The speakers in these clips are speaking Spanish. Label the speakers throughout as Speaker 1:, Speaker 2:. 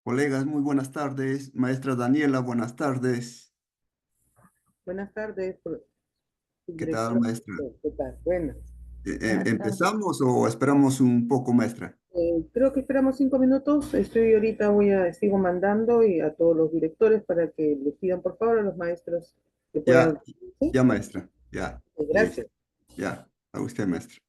Speaker 1: Colegas, muy buenas tardes. Maestra Daniela, buenas tardes.
Speaker 2: Buenas tardes,
Speaker 1: ¿Qué tal,
Speaker 2: subdirector.
Speaker 1: maestra?
Speaker 2: ¿Qué tal? Buenas.
Speaker 1: ¿Empezamos o esperamos un poco, maestra?
Speaker 2: Creo que esperamos 5 minutos. Sigo mandando y a todos los directores para que les pidan por favor a los maestros que puedan.
Speaker 1: Ya,
Speaker 2: ¿Sí?
Speaker 1: ya, maestra. Ya, listo.
Speaker 2: Gracias.
Speaker 1: Ya, a usted, maestra.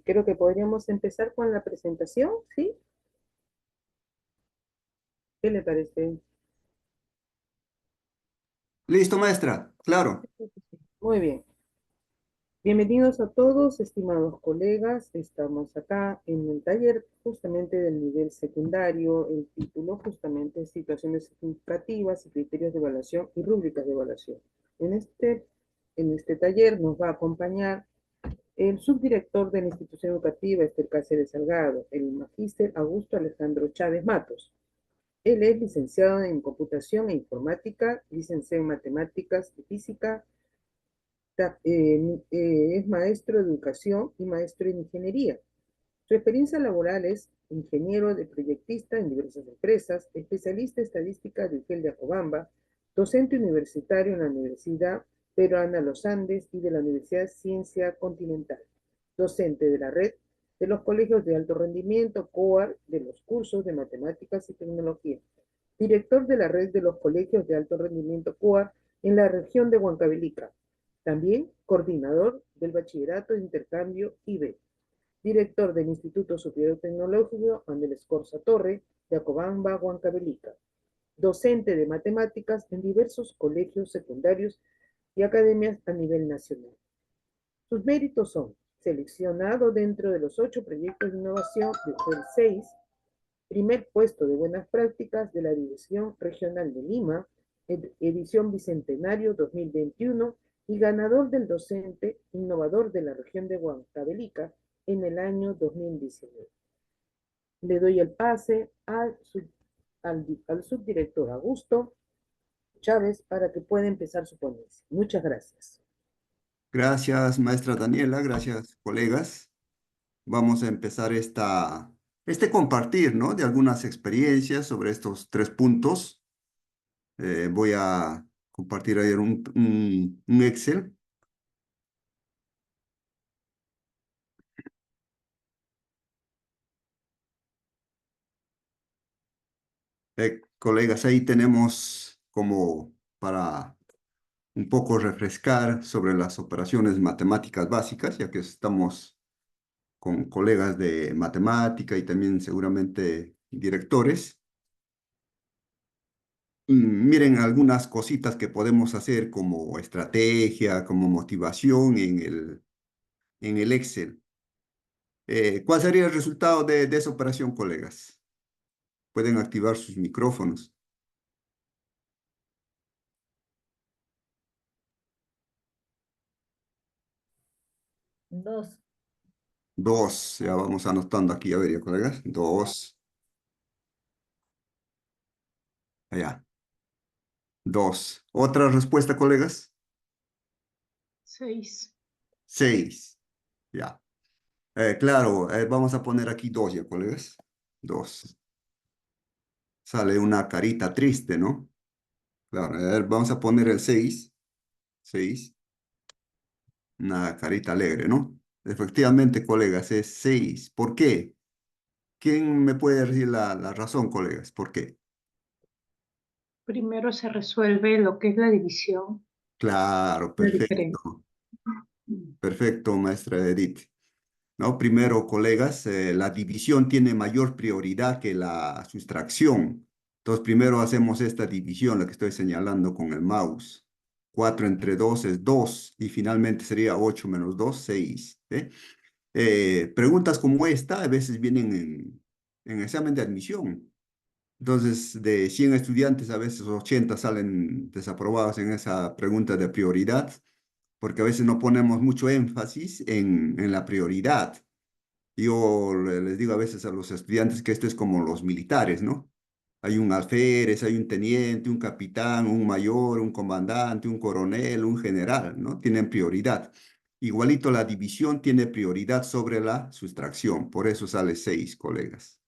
Speaker 2: Creo que podríamos empezar con la presentación, ¿sí? ¿Qué le parece?
Speaker 1: Listo, maestra. Claro.
Speaker 2: Muy bien. Bienvenidos a todos, estimados colegas. Estamos acá en el taller justamente del nivel secundario. El título justamente es Situaciones significativas y criterios de evaluación y rúbricas de evaluación. En este, en este taller nos va a acompañar el subdirector de la institución educativa, Esther Cáceres Salgado, el magíster Augusto Alejandro Chávez Matos. Él es licenciado en computación e informática, licenciado en matemáticas y física, es maestro de educación y maestro en ingeniería. Su experiencia laboral es ingeniero de proyectista en diversas empresas, especialista en estadística de UGEL de Acobamba, docente universitario en la Universidad Peruana Los Andes y de la Universidad Ciencia Continental, docente de la red de los colegios de alto rendimiento, COAR, de los cursos de matemáticas y tecnología, director de la red de los colegios de alto rendimiento COAR en la región de Huancavelica, también coordinador del bachillerato de intercambio IB, director del Instituto Superior Tecnológico Andrés Corsa Torre de Acobamba, Huancavelica, docente de matemáticas en diversos colegios secundarios y academias a nivel nacional. Sus méritos son seleccionado dentro de los 8 proyectos de innovación de UGEL 6, primer puesto de buenas prácticas de la División Regional de Lima, edición Bicentenario 2021, y ganador del docente innovador de la región de Huancavelica en el año 2019. Le doy el pase al subdirector Augusto Chávez para que pueda empezar su ponencia. Muchas gracias.
Speaker 1: Gracias, maestra Daniela, gracias, colegas. Vamos a empezar este compartir, ¿no? De algunas experiencias sobre estos 3 puntos. Voy a compartir ayer un Excel. Colegas, ahí tenemos como para un poco refrescar sobre las operaciones matemáticas básicas, ya que estamos con colegas de matemática y también seguramente directores. Miren algunas cositas que podemos hacer como estrategia, como motivación en el Excel. ¿Cuál sería el resultado de esa operación, colegas? Pueden activar sus micrófonos.
Speaker 3: 2.
Speaker 1: 2, ya vamos anotando aquí, a ver, ya, colegas. 2, allá. 2. ¿Otra respuesta, colegas?
Speaker 3: 6.
Speaker 1: 6, ya. Claro, vamos a poner aquí 2 ya, colegas. 2. Sale una carita triste, ¿no? Claro, a ver, vamos a poner el 6. 6. Una carita alegre, ¿no? Efectivamente, colegas, es 6. ¿Por qué? ¿Quién me puede decir la razón, colegas? ¿Por qué?
Speaker 3: Primero se resuelve lo que es la división,
Speaker 1: Claro,
Speaker 3: la diferencia.
Speaker 1: perfecto. Perfecto, maestra Edith. ¿No? Primero, colegas, la división tiene mayor prioridad que la sustracción. Entonces, primero hacemos esta división, la que estoy señalando con el mouse. 4 entre 2 es 2 y finalmente sería 8 menos 2, 6. Preguntas como esta a veces vienen en examen de admisión. Entonces, de 100 estudiantes, a veces 80 salen desaprobados en esa pregunta de prioridad, porque a veces no ponemos mucho énfasis en la prioridad. Yo les digo a veces a los estudiantes que esto es como los militares, ¿no? Hay un alférez, hay un teniente, un capitán, un mayor, un comandante, un coronel, un general, ¿no? Tienen prioridad. Igualito la división tiene prioridad sobre la sustracción, por eso sale 6, colegas.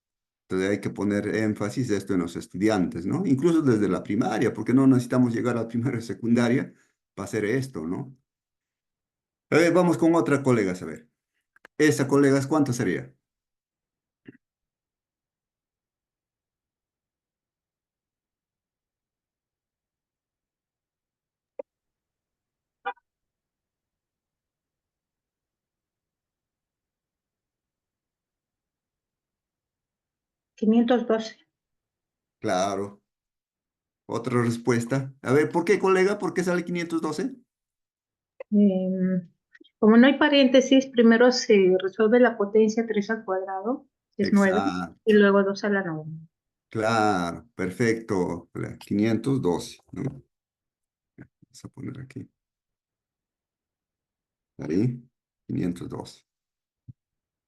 Speaker 1: Entonces hay que poner énfasis esto en los estudiantes, ¿no? Incluso desde la primaria, porque no necesitamos llegar a la primaria y secundaria para hacer esto, ¿no? Vamos con otra, colegas, a ver. Esa, colegas, ¿cuánto sería?
Speaker 3: 512.
Speaker 1: Claro. Otra respuesta. A ver, ¿por qué, colega? ¿Por qué sale 512?
Speaker 3: Em, Como no hay paréntesis, primero se resuelve la potencia 3 al cuadrado, que es 9, y
Speaker 1: Exacto.
Speaker 3: luego 2 a la 9.
Speaker 1: Claro, perfecto. 512, ¿no? Vamos a poner aquí. Ahí, 512.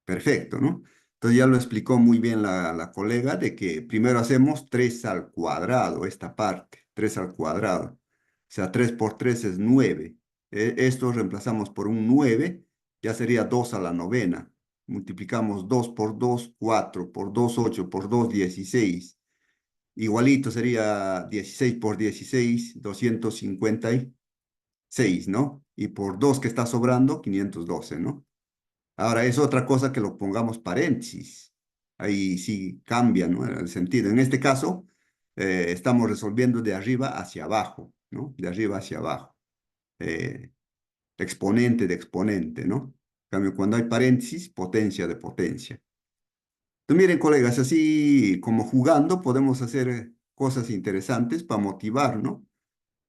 Speaker 1: Perfecto, ¿no? Entonces ya lo explicó muy bien la colega de que primero hacemos 3 al cuadrado, esta parte, 3 al cuadrado. O sea, 3 por 3 es 9. Esto reemplazamos por un 9, ya sería 2 a la novena. multiplicamos 2 por 2, 4, por 2, 8, por 2, 16. Igualito sería 16 por 16, 256, ¿no? Y por 2 que está sobrando, 512, ¿no? Ahora es otra cosa que lo pongamos paréntesis. Ahí sí cambia, ¿no? El sentido. En este caso, estamos resolviendo de arriba hacia abajo, ¿no? De arriba hacia abajo. Eh, exponente de exponente, ¿no? En cambio, cuando hay paréntesis, potencia de potencia. Entonces, miren, colegas, así como jugando podemos hacer cosas interesantes para motivar, ¿no?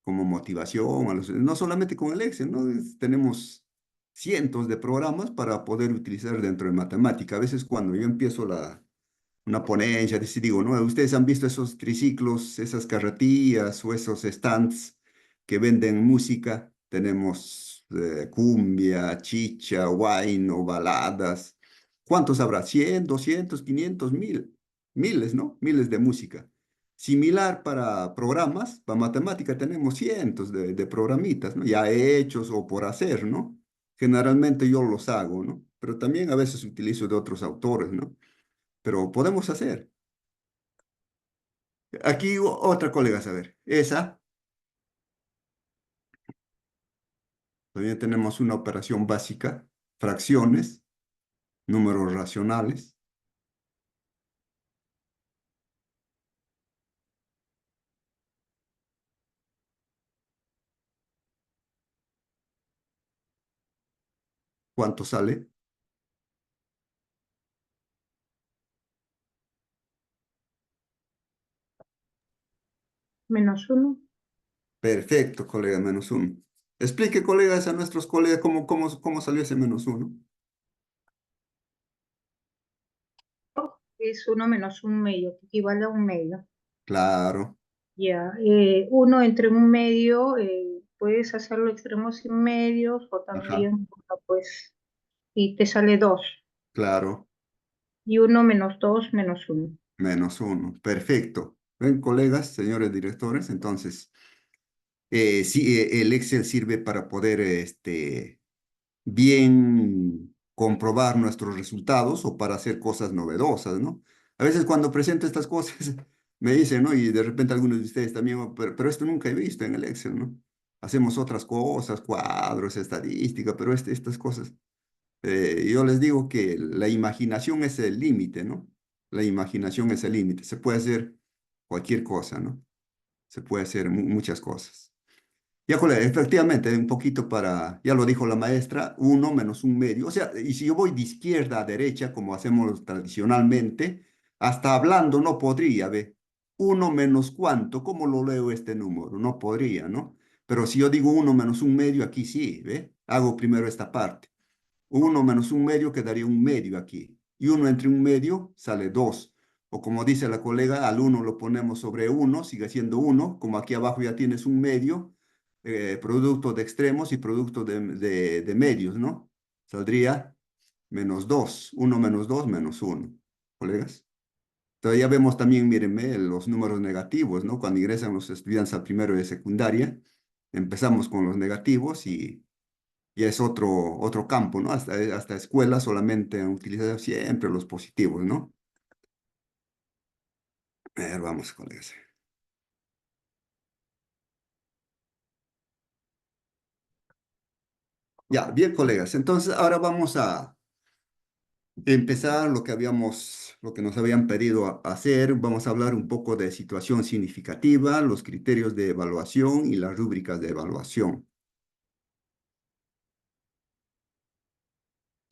Speaker 1: Como motivación, no solamente con el Excel, ¿no? Tenemos cientos de programas para poder utilizar dentro de matemática. A veces cuando yo empiezo una ponencia, digo, ¿no? Ustedes han visto esos triciclos, esas carretillas o esos stands que venden música. Tenemos cumbia, chicha, wine o baladas. ¿Cuántos habrá? 100, 200, 500, 1000. Miles, ¿no? Miles de música. Similar para programas, para matemática tenemos cientos de programitas, ¿no? Ya hechos o por hacer, ¿no? Generalmente yo los hago, ¿no? Pero también a veces utilizo de otros autores, ¿no? Pero podemos hacer. Aquí otra colega, a ver, esa, también tenemos una operación básica, fracciones, números racionales. ¿Cuánto sale?
Speaker 3: -1.
Speaker 1: Perfecto, colega, -1. Explique, colegas, a nuestros colegas cómo salió ese -1.
Speaker 3: Es 1 menos un medio, que equivale a un medio.
Speaker 1: Claro,
Speaker 3: Ya, 1 entre un medio, puedes hacerlo extremos y medios, o
Speaker 1: ajá,
Speaker 3: también, pues, y te sale 2.
Speaker 1: claro,
Speaker 3: Y 1 menos 2 menos 1.
Speaker 1: -1. Perfecto. Ven, colegas, señores directores, entonces, sí, el Excel sirve para poder, bien comprobar nuestros resultados o para hacer cosas novedosas, ¿no? A veces cuando presento estas cosas me dicen, ¿no? Y de repente algunos de ustedes también, "Oh, pero esto nunca he visto en el Excel, ¿no? Hacemos otras cosas, cuadros, estadística, pero estas cosas. Yo les digo que la imaginación es el límite, ¿no? La imaginación es el límite. Se puede hacer cualquier cosa, ¿no? Se puede hacer muchas cosas. Ya, colega, efectivamente, un poquito para, ya lo dijo la maestra, 1 menos un medio. O sea, y si yo voy de izquierda a derecha, como hacemos tradicionalmente, hasta hablando no podría, ¿ve? 1 menos cuánto, ¿cómo lo leo este número? No podría, ¿no? Pero si yo digo 1 menos un medio, aquí sí, ¿ve? Hago primero esta parte. 1 menos un medio quedaría un medio aquí. Y 1 entre un medio sale 2. O como dice la colega, al 1 lo ponemos sobre 1, sigue siendo 1. Como aquí abajo ya tienes un medio, producto de extremos y producto de medios, ¿no? Saldría -2. 1 menos 2 menos 1. ¿Colegas? Entonces ya vemos también, mírenme, los números negativos, ¿no? Cuando ingresan los estudiantes a primero de secundaria, empezamos con los negativos y es otro campo, ¿no? Hasta escuela solamente han utilizado siempre los positivos, ¿no? A ver, vamos, colegas. Ya, bien, colegas. Entonces, ahora vamos a empezar lo que nos habían pedido hacer. Vamos a hablar un poco de situación significativa, los criterios de evaluación y las rúbricas de evaluación.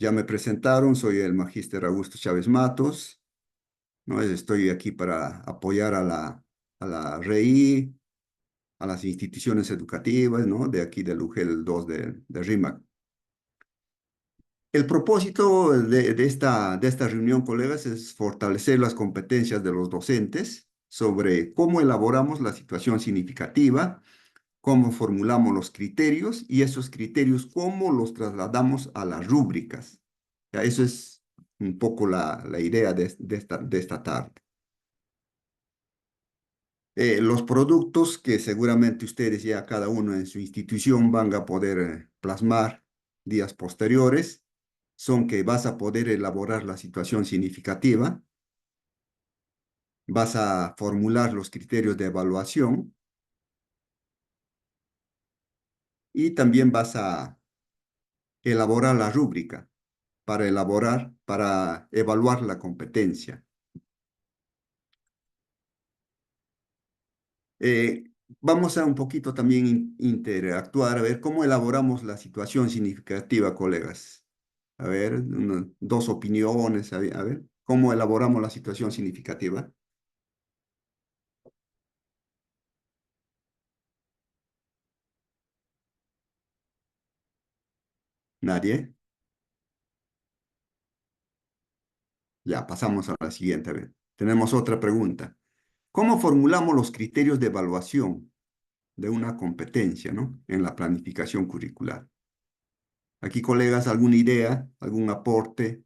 Speaker 1: Ya me presentaron, soy el magíster Augusto Chávez Matos, ¿no? Estoy aquí para apoyar a la REI, a las instituciones educativas, ¿no? De aquí del UGEL 2 de RIMAC. El propósito de esta reunión, colegas, es fortalecer las competencias de los docentes sobre cómo elaboramos la situación significativa, cómo formulamos los criterios y esos criterios, cómo los trasladamos a las rúbricas. Ya, eso es un poco la idea de esta tarde. Los productos que seguramente ustedes ya cada uno en su institución van a poder plasmar días posteriores. son que vas a poder elaborar la situación significativa, vas a formular los criterios de evaluación y también vas a elaborar la rúbrica para evaluar la competencia. Vamos a un poquito también interactuar, a ver cómo elaboramos la situación significativa, colegas. A ver, dos opiniones, a ver, ¿cómo elaboramos la situación significativa? ¿Nadie? Ya, pasamos a la siguiente, a ver. Tenemos otra pregunta. ¿Cómo formulamos los criterios de evaluación de una competencia, ¿no? En la planificación curricular? Aquí, colegas, ¿alguna idea, algún aporte?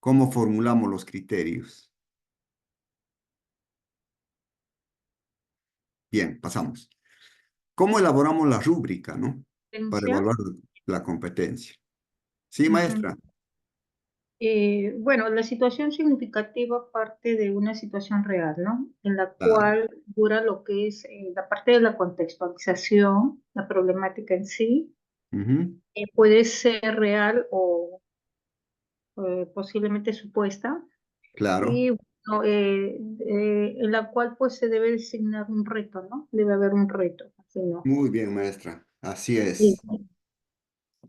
Speaker 1: ¿Cómo formulamos los criterios? Bien, pasamos. ¿Cómo elaboramos la rúbrica, ¿no? Para
Speaker 3: Competencia.
Speaker 1: evaluar la competencia. Sí,
Speaker 3: Ujú.
Speaker 1: maestra.
Speaker 3: Bueno, la situación significativa parte de una situación real, ¿no? En la
Speaker 1: Claro.
Speaker 3: cual dura lo que es la parte de la contextualización, la problemática en sí,
Speaker 1: Ujú,
Speaker 3: puede ser real o posiblemente supuesta,
Speaker 1: claro.
Speaker 3: y bueno, en la cual pues se debe designar un reto, ¿no? Debe haber un reto, así, ¿no?
Speaker 1: Muy bien, maestra. Así
Speaker 3: Y
Speaker 1: es.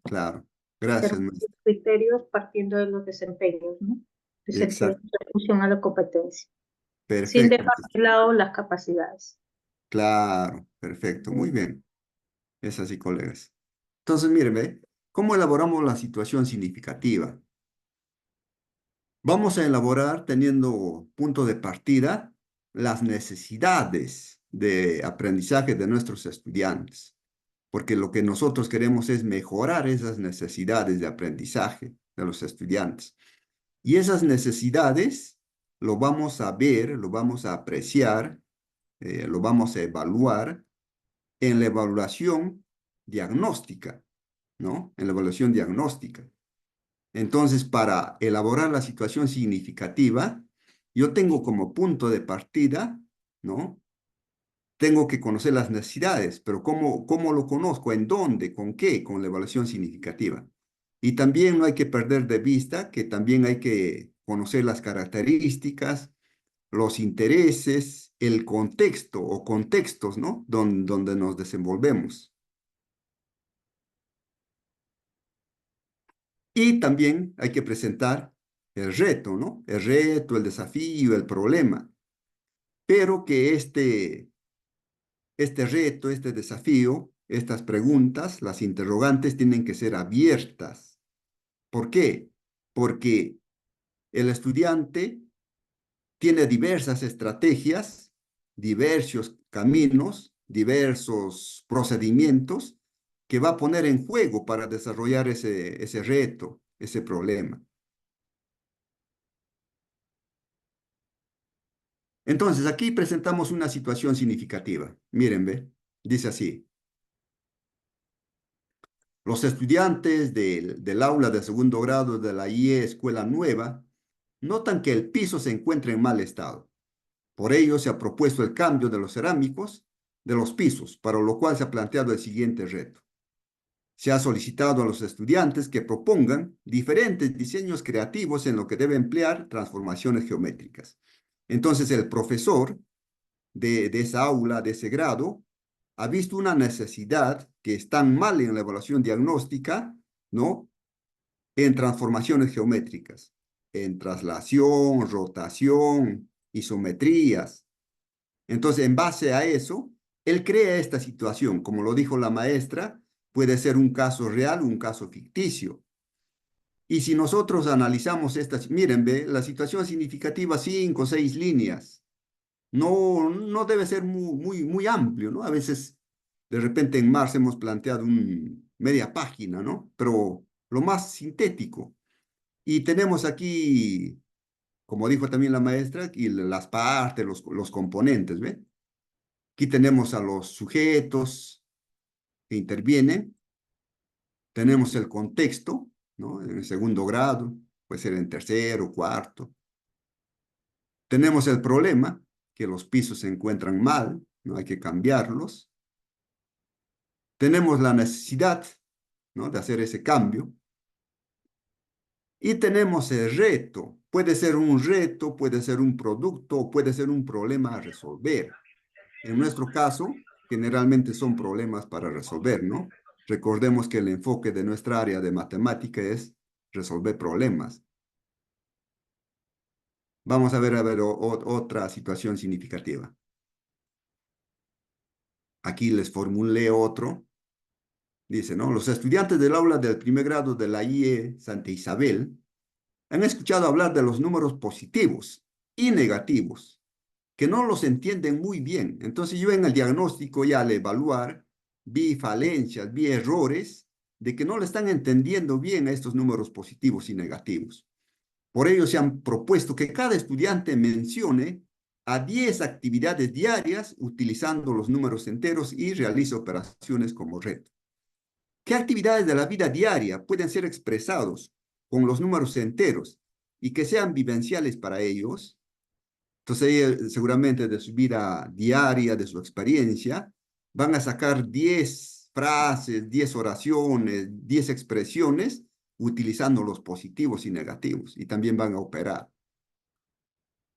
Speaker 1: Claro. Gracias,
Speaker 3: determinar
Speaker 1: maestra.
Speaker 3: criterios partiendo de los desempeños, ¿no? Desempeños
Speaker 1: Exacto.
Speaker 3: en función a la competencia, sin
Speaker 1: Perfecto,
Speaker 3: dejar de
Speaker 1: maestra.
Speaker 3: lado las capacidades.
Speaker 1: Claro. Perfecto. Muy bien. Es así, colegas. Entonces, miren, ¿ve? ¿Cómo elaboramos la situación significativa? Vamos a elaborar, teniendo punto de partida, las necesidades de aprendizaje de nuestros estudiantes, porque lo que nosotros queremos es mejorar esas necesidades de aprendizaje de los estudiantes. Y esas necesidades lo vamos a ver, lo vamos a apreciar, lo vamos a evaluar en la evaluación diagnóstica, ¿no? En la evaluación diagnóstica. Entonces, para elaborar la situación significativa, yo tengo como punto de partida, ¿no? Tengo que conocer las necesidades, pero ¿cómo lo conozco? ¿En dónde? ¿Con qué? Con la evaluación significativa. Y también no hay que perder de vista que también hay que conocer las características, los intereses, el contexto o contextos, ¿no? Donde nos desenvolvemos. Y también hay que presentar el reto, ¿no? El reto, el desafío, el problema. Pero que este reto, este desafío, estas preguntas, las interrogantes tienen que ser abiertas. ¿Por qué? Porque el estudiante tiene diversas estrategias, diversos caminos, diversos procedimientos que va a poner en juego para desarrollar ese reto, ese problema. Entonces, aquí presentamos una situación significativa. Miren, ve, dice así. Los estudiantes del aula de segundo grado de la IE Escuela Nueva notan que el piso se encuentra en mal estado. Por ello, se ha propuesto el cambio de los cerámicos de los pisos, para lo cual se ha planteado el siguiente reto. Se ha solicitado a los estudiantes que propongan diferentes diseños creativos en lo que debe emplear transformaciones geométricas. Entonces, el profesor de esa aula, de ese grado, ha visto una necesidad que está mal en la evaluación diagnóstica, ¿no? En transformaciones geométricas, en traslación, rotación, isometrías. Entonces, en base a eso, él crea esta situación. Como lo dijo la maestra, puede ser un caso real, un caso ficticio. Y si nosotros analizamos estas, miren, ve, la situación significativa, 5 o 6 líneas. No debe ser muy amplio, ¿no? A veces, de repente en Mars hemos planteado media página, ¿no? Pero lo más sintético. Y tenemos aquí, como dijo también la maestra, y las partes, los componentes, ¿ve? Aquí tenemos a los sujetos que intervienen, tenemos el contexto, ¿no? En el segundo grado, puede ser en tercero, cuarto. Tenemos el problema que los pisos se encuentran mal, no hay que cambiarlos. Tenemos la necesidad, ¿no?, de hacer ese cambio. Y tenemos el reto. Puede ser un reto, puede ser un producto, puede ser un problema a resolver. En nuestro caso, generalmente son problemas para resolver, ¿no? Recordemos que el enfoque de nuestra área de matemática es resolver problemas. Vamos a ver otra situación significativa. Aquí les formulé otro. Dice, ¿no? Los estudiantes del aula del primer grado de la IE Santa Isabel han escuchado hablar de los números positivos y negativos, que no los entienden muy bien. Entonces yo en el diagnóstico ya al evaluar vi falencias, vi errores de que no le están entendiendo bien a estos números positivos y negativos. Por ello se han propuesto que cada estudiante mencione a 10 actividades diarias utilizando los números enteros y realice operaciones como reto. ¿Qué actividades de la vida diaria pueden ser expresados con los números enteros y que sean vivenciales para ellos? Entonces, ellos, seguramente de su vida diaria, de su experiencia, van a sacar 10 frases, 10 oraciones, 10 expresiones utilizando los positivos y negativos, y también van a operar.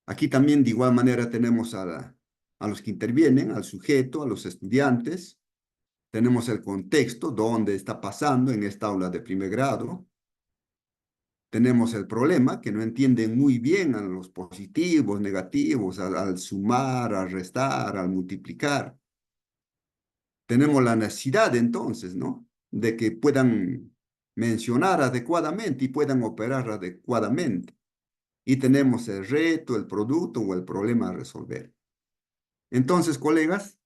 Speaker 1: Aquí también de igual manera tenemos a los que intervienen, al sujeto, a los estudiantes. Tenemos el contexto, dónde está pasando en esta aula de primer grado. Tenemos el problema, que no entienden muy bien a los positivos, negativos, al sumar, al restar, al multiplicar. Tenemos la necesidad entonces, ¿no?, de que puedan mencionar adecuadamente y puedan operar adecuadamente. Y tenemos el reto, el producto o el problema a resolver. Entonces, colegas,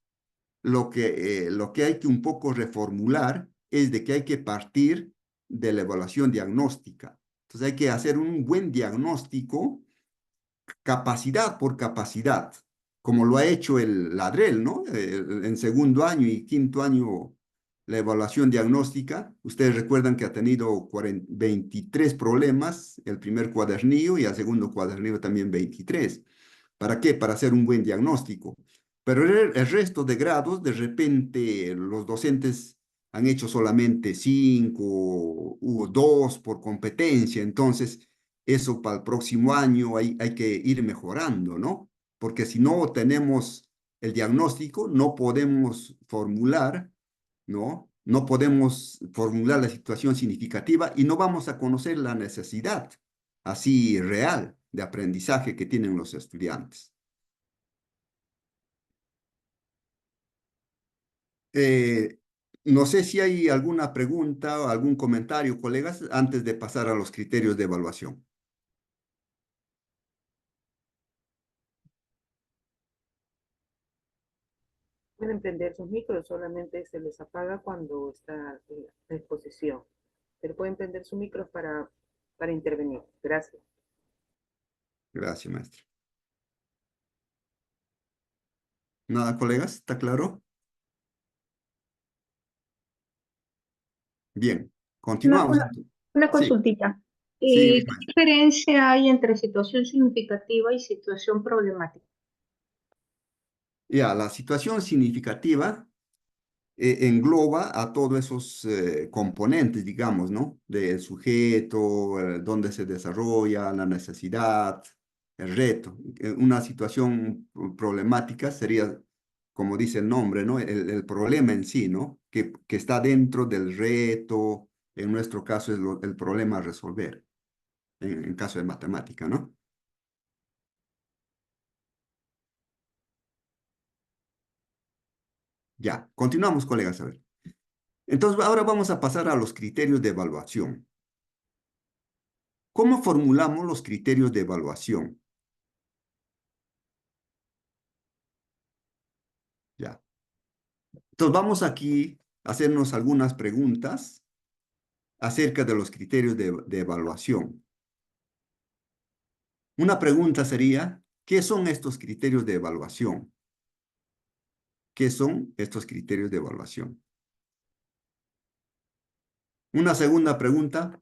Speaker 1: lo que hay que un poco reformular es de que hay que partir de la evaluación diagnóstica. Entonces hay que hacer un buen diagnóstico, capacidad por capacidad, como lo ha hecho el Ladrel, ¿no? En segundo año y quinto año, la evaluación diagnóstica. Ustedes recuerdan que ha tenido 23 problemas el primer cuadernillo y el segundo cuadernillo también 23. ¿Para qué? Para hacer un buen diagnóstico. Pero el resto de grados, de repente, los docentes han hecho solamente 5 u 2 por competencia. Entonces, eso para el próximo año hay que ir mejorando, ¿no? Porque si no tenemos el diagnóstico, no podemos formular, ¿no? No podemos formular la situación significativa y no vamos a conocer la necesidad así real de aprendizaje que tienen los estudiantes. No sé si hay alguna pregunta o algún comentario, colegas, antes de pasar a los criterios de evaluación.
Speaker 2: Pueden prender sus micros, solamente se les apaga cuando está en exposición. Pero pueden prender sus micros para intervenir. Gracias.
Speaker 1: Gracias, maestro. ¿Nada, colegas? ¿Está claro? Bien,
Speaker 3: Una,
Speaker 1: continuamos.
Speaker 3: una, una
Speaker 1: Sí,
Speaker 3: consultita.
Speaker 1: sí,
Speaker 3: ¿Qué diferencia hay entre situación significativa y situación problemática?
Speaker 1: ya, la situación significativa engloba a todos esos componentes, digamos, ¿no? Del sujeto, dónde se desarrolla, la necesidad, el reto. Una situación problemática sería, como dice el nombre, ¿no? El problema en sí, ¿no? Que está dentro del reto, en nuestro caso es el problema a resolver, en caso de matemática, ¿no? Ya, continuamos, colegas, a ver. Entonces, ahora vamos a pasar a los criterios de evaluación. ¿Cómo formulamos los criterios de evaluación? Ya. Entonces, vamos aquí a hacernos algunas preguntas acerca de los criterios de evaluación. Una pregunta sería, ¿qué son estos criterios de evaluación? ¿Qué son estos criterios de evaluación? Una segunda pregunta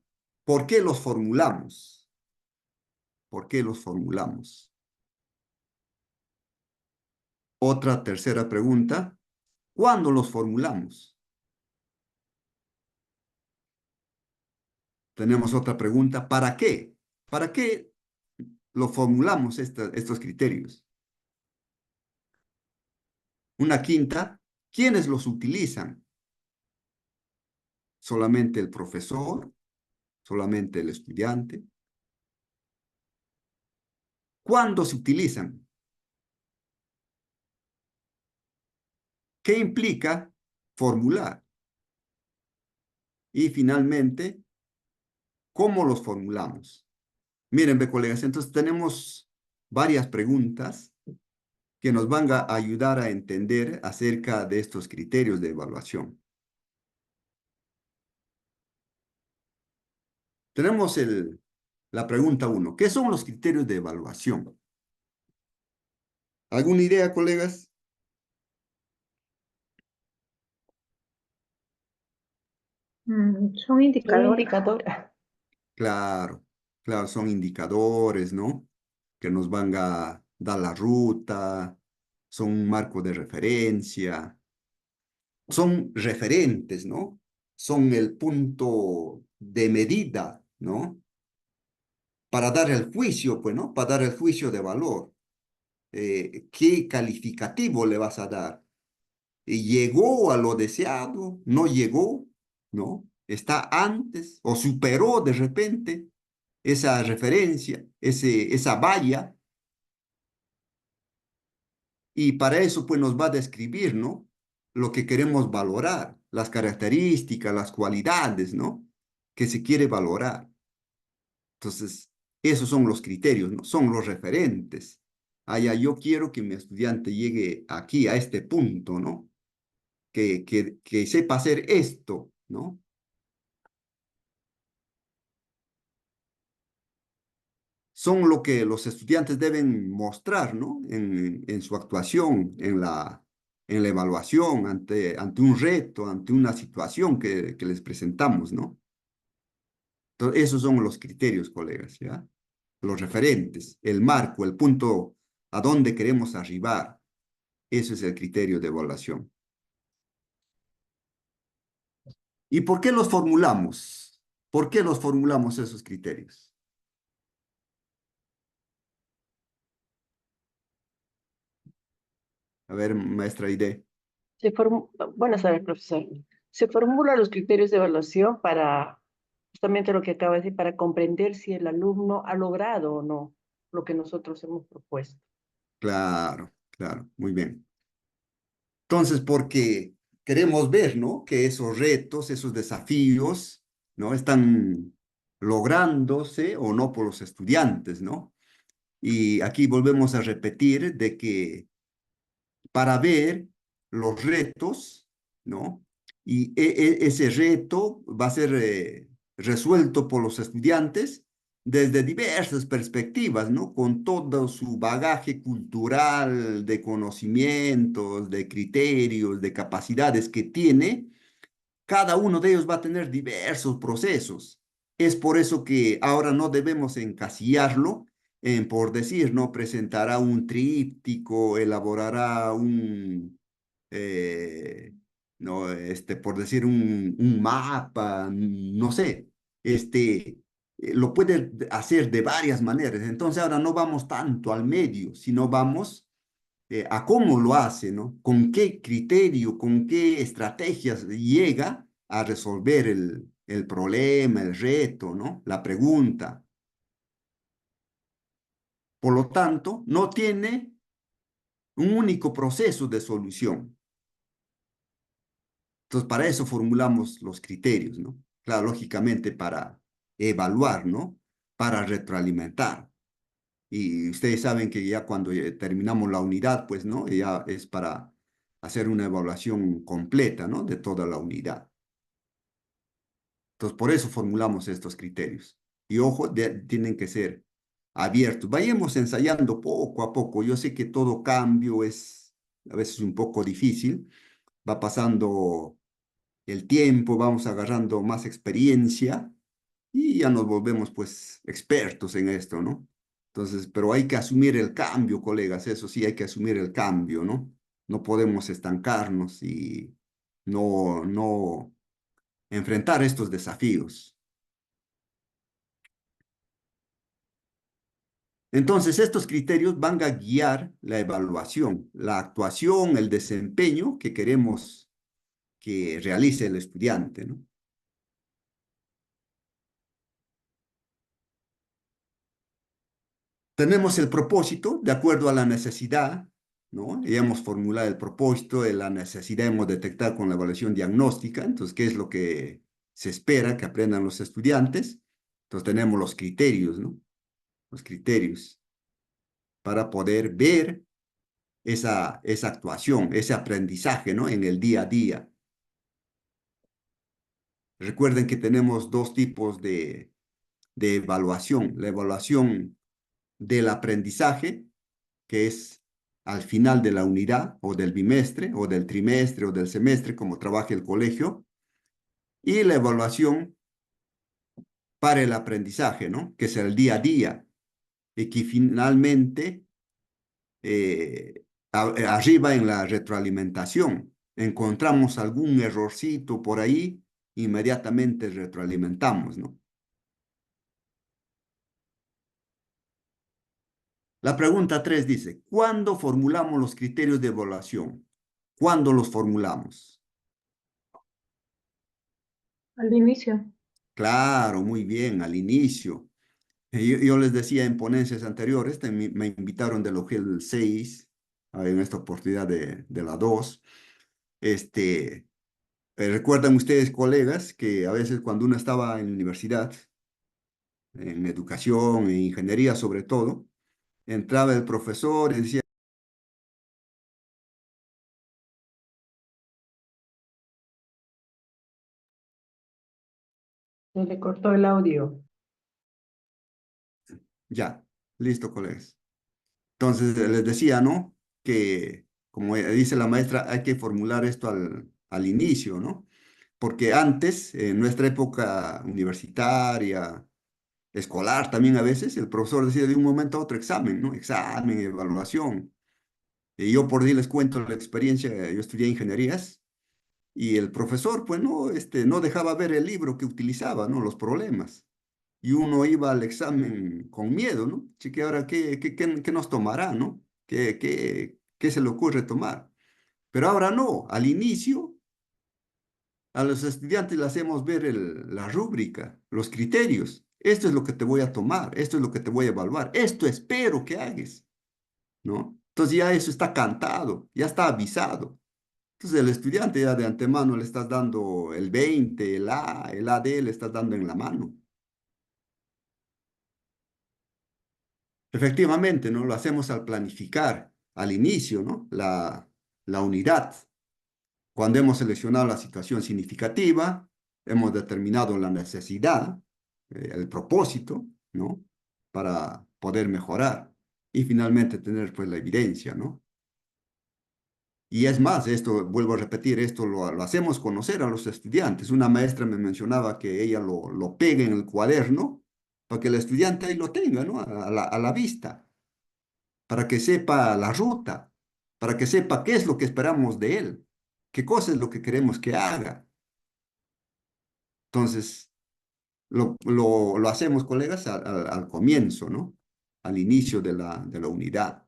Speaker 1: ¿Por qué los formulamos? ¿Por qué los formulamos? Otra tercera pregunta, ¿cuándo los formulamos? Tenemos otra pregunta, ¿para qué? ¿Para qué lo formulamos estos criterios? Una quinta, ¿quiénes los utilizan? ¿Solamente el profesor? ¿Solamente el estudiante? ¿Cuándo se utilizan? ¿Qué implica formular? Y finalmente, ¿cómo los formulamos? Miren, ve, colegas, entonces tenemos varias preguntas que nos van a ayudar a entender acerca de estos criterios de evaluación. Tenemos la pregunta 1. ¿Qué son los criterios de evaluación? ¿Alguna idea, colegas?
Speaker 3: Son indicadores.
Speaker 4: Indicador.
Speaker 1: Claro, claro, son indicadores, ¿no? Que nos van a dar la ruta, son un marco de referencia, son referentes, ¿no? Son el punto de medida, ¿no? Para dar el juicio, pues, ¿no? Para dar el juicio de valor. ¿Qué calificativo le vas a dar? ¿Llegó a lo deseado? ¿No llegó? ¿No? ¿Está antes o superó de repente esa referencia, esa valla? Y para eso, pues, nos va a describir, ¿no? Lo que queremos valorar, las características, las cualidades, ¿no? Que se quiere valorar. Entonces, esos son los criterios, ¿no? Son los referentes. Yo quiero que mi estudiante llegue aquí, a este punto, ¿no? Que sepa hacer esto, ¿no? Son lo que los estudiantes deben mostrar, ¿no? En su actuación, en la evaluación, ante un reto, ante una situación que les presentamos, ¿no? Entonces, esos son los criterios, colegas, ¿ya? Los referentes, el marco, el punto a dónde queremos arribar. Eso es el criterio de evaluación. ¿Y por qué los formulamos? ¿Por qué los formulamos esos criterios? A ver, maestra Aide.
Speaker 4: Buenas tardes, profesor. Se formulan los criterios de evaluación para, justamente lo que acaba de decir, para comprender si el alumno ha logrado o no lo que nosotros hemos propuesto.
Speaker 1: Claro, claro, muy bien. Entonces, porque queremos ver, ¿no? Que esos retos, esos desafíos, ¿no? Están lográndose o no por los estudiantes, ¿no? Y aquí volvemos a repetir de que para ver los retos, ¿no? Y ese reto va a ser resuelto por los estudiantes desde diversas perspectivas, ¿no? Con todo su bagaje cultural, de conocimientos, de criterios, de capacidades que tiene, cada uno de ellos va a tener diversos procesos. Es por eso que ahora no debemos encasillarlo en, por decir, no presentará un tríptico, elaborará eh, no, por decir, un mapa, no sé, lo puede hacer de varias maneras. Entonces ahora no vamos tanto al medio, sino vamos a cómo lo hace, ¿no? Con qué criterio, con qué estrategias llega a resolver el problema, el reto, ¿no? La pregunta. Por lo tanto, no tiene un único proceso de solución. Entonces, para eso formulamos los criterios, ¿no? Claro, lógicamente para evaluar, ¿no? Para retroalimentar. Y ustedes saben que ya cuando terminamos la unidad, pues, ¿no? Ya es para hacer una evaluación completa, ¿no? De toda la unidad. Entonces, por eso formulamos estos criterios. Y ojo, tienen que ser abiertos. Vayamos ensayando poco a poco. Yo sé que todo cambio es a veces un poco difícil. Va pasando el tiempo, vamos agarrando más experiencia y ya nos volvemos pues expertos en esto, ¿no? Entonces, pero hay que asumir el cambio, colegas, eso sí, hay que asumir el cambio, ¿no? No podemos estancarnos y no enfrentar estos desafíos. Entonces, estos criterios van a guiar la evaluación, la actuación, el desempeño que queremos que realice el estudiante, ¿no? Tenemos el propósito de acuerdo a la necesidad, ¿no? Ya hemos formulado el propósito de la necesidad, hemos detectado con la evaluación diagnóstica, entonces, ¿qué es lo que se espera que aprendan los estudiantes? Entonces, tenemos los criterios, ¿no? Los criterios para poder ver esa actuación, ese aprendizaje, ¿no? En el día a día. Recuerden que tenemos dos tipos de evaluación. La evaluación del aprendizaje, que es al final de la unidad o del bimestre o del trimestre o del semestre, como trabaje el colegio, y la evaluación para el aprendizaje, ¿no? Que es el día a día y que finalmente arriba en la retroalimentación. Encontramos algún errorcito por ahí, inmediatamente retroalimentamos, ¿no? La pregunta 3 dice, ¿cuándo formulamos los criterios de evaluación? ¿Cuándo los formulamos?
Speaker 3: Al inicio.
Speaker 1: Claro, muy bien, al inicio. Yo les decía en ponencias anteriores, me invitaron del OGEL 6, en esta oportunidad de la 2. Recuerdan ustedes, colegas, que a veces cuando uno estaba en la universidad, en educación, en ingeniería sobre todo, entraba el profesor y decía,
Speaker 4: Se le cortó el audio.
Speaker 1: ya, listo, colegas. Entonces les decía, ¿no? Que, como dice la maestra, hay que formular esto al inicio, ¿no? Porque antes, en nuestra época universitaria, escolar también a veces, el profesor decía de un momento a otro examen, ¿no? Examen, evaluación. Y yo por ahí les cuento la experiencia, yo estudié ingenierías y el profesor, pues no, no dejaba ver el libro que utilizaba, ¿no? Los problemas. Y uno iba al examen con miedo, ¿no? Así que ahora, ¿qué nos tomará, ¿no? ¿Qué se le ocurre tomar? Pero ahora no, al inicio a los estudiantes le hacemos ver la rúbrica, los criterios. Esto es lo que te voy a tomar, esto es lo que te voy a evaluar, esto espero que hagas, ¿no? Entonces ya eso está cantado, ya está avisado. Entonces el estudiante ya de antemano le estás dando el 20, el AD le estás dando en la mano. Efectivamente, ¿no? Lo hacemos al planificar, al inicio, ¿no? La unidad. Cuando hemos seleccionado la situación significativa, hemos determinado la necesidad, el propósito, ¿no? Para poder mejorar y finalmente tener pues la evidencia, ¿no? Y es más, esto, vuelvo a repetir, esto lo hacemos conocer a los estudiantes. Una maestra me mencionaba que ella lo pega en el cuaderno para que el estudiante ahí lo tenga, ¿no? A la vista, para que sepa la ruta, para que sepa qué es lo que esperamos de él, qué cosa es lo que queremos que haga. Entonces, lo hacemos, colegas, al comienzo, ¿no? Al inicio de la unidad.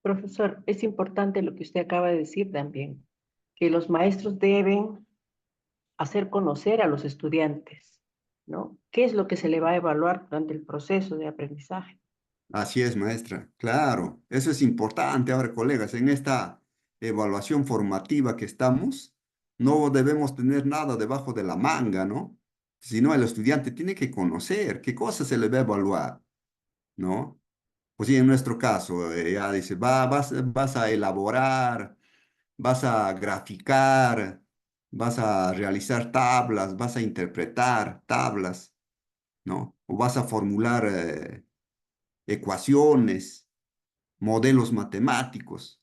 Speaker 4: Profesor, es importante lo que usted acaba de decir también, que los maestros deben hacer conocer a los estudiantes, ¿no? ¿Qué es lo que se le va a evaluar durante el proceso de aprendizaje?
Speaker 1: Así es, maestra. Claro, eso es importante ahora, colegas. En esta evaluación formativa que estamos, no debemos tener nada debajo de la manga, ¿no? Sino el estudiante tiene que conocer qué cosas se le va a evaluar, ¿no? Pues sí, en nuestro caso, ya dice, vas a elaborar, vas a graficar, vas a realizar tablas, vas a interpretar tablas, ¿no? O vas a formular ecuaciones, modelos matemáticos.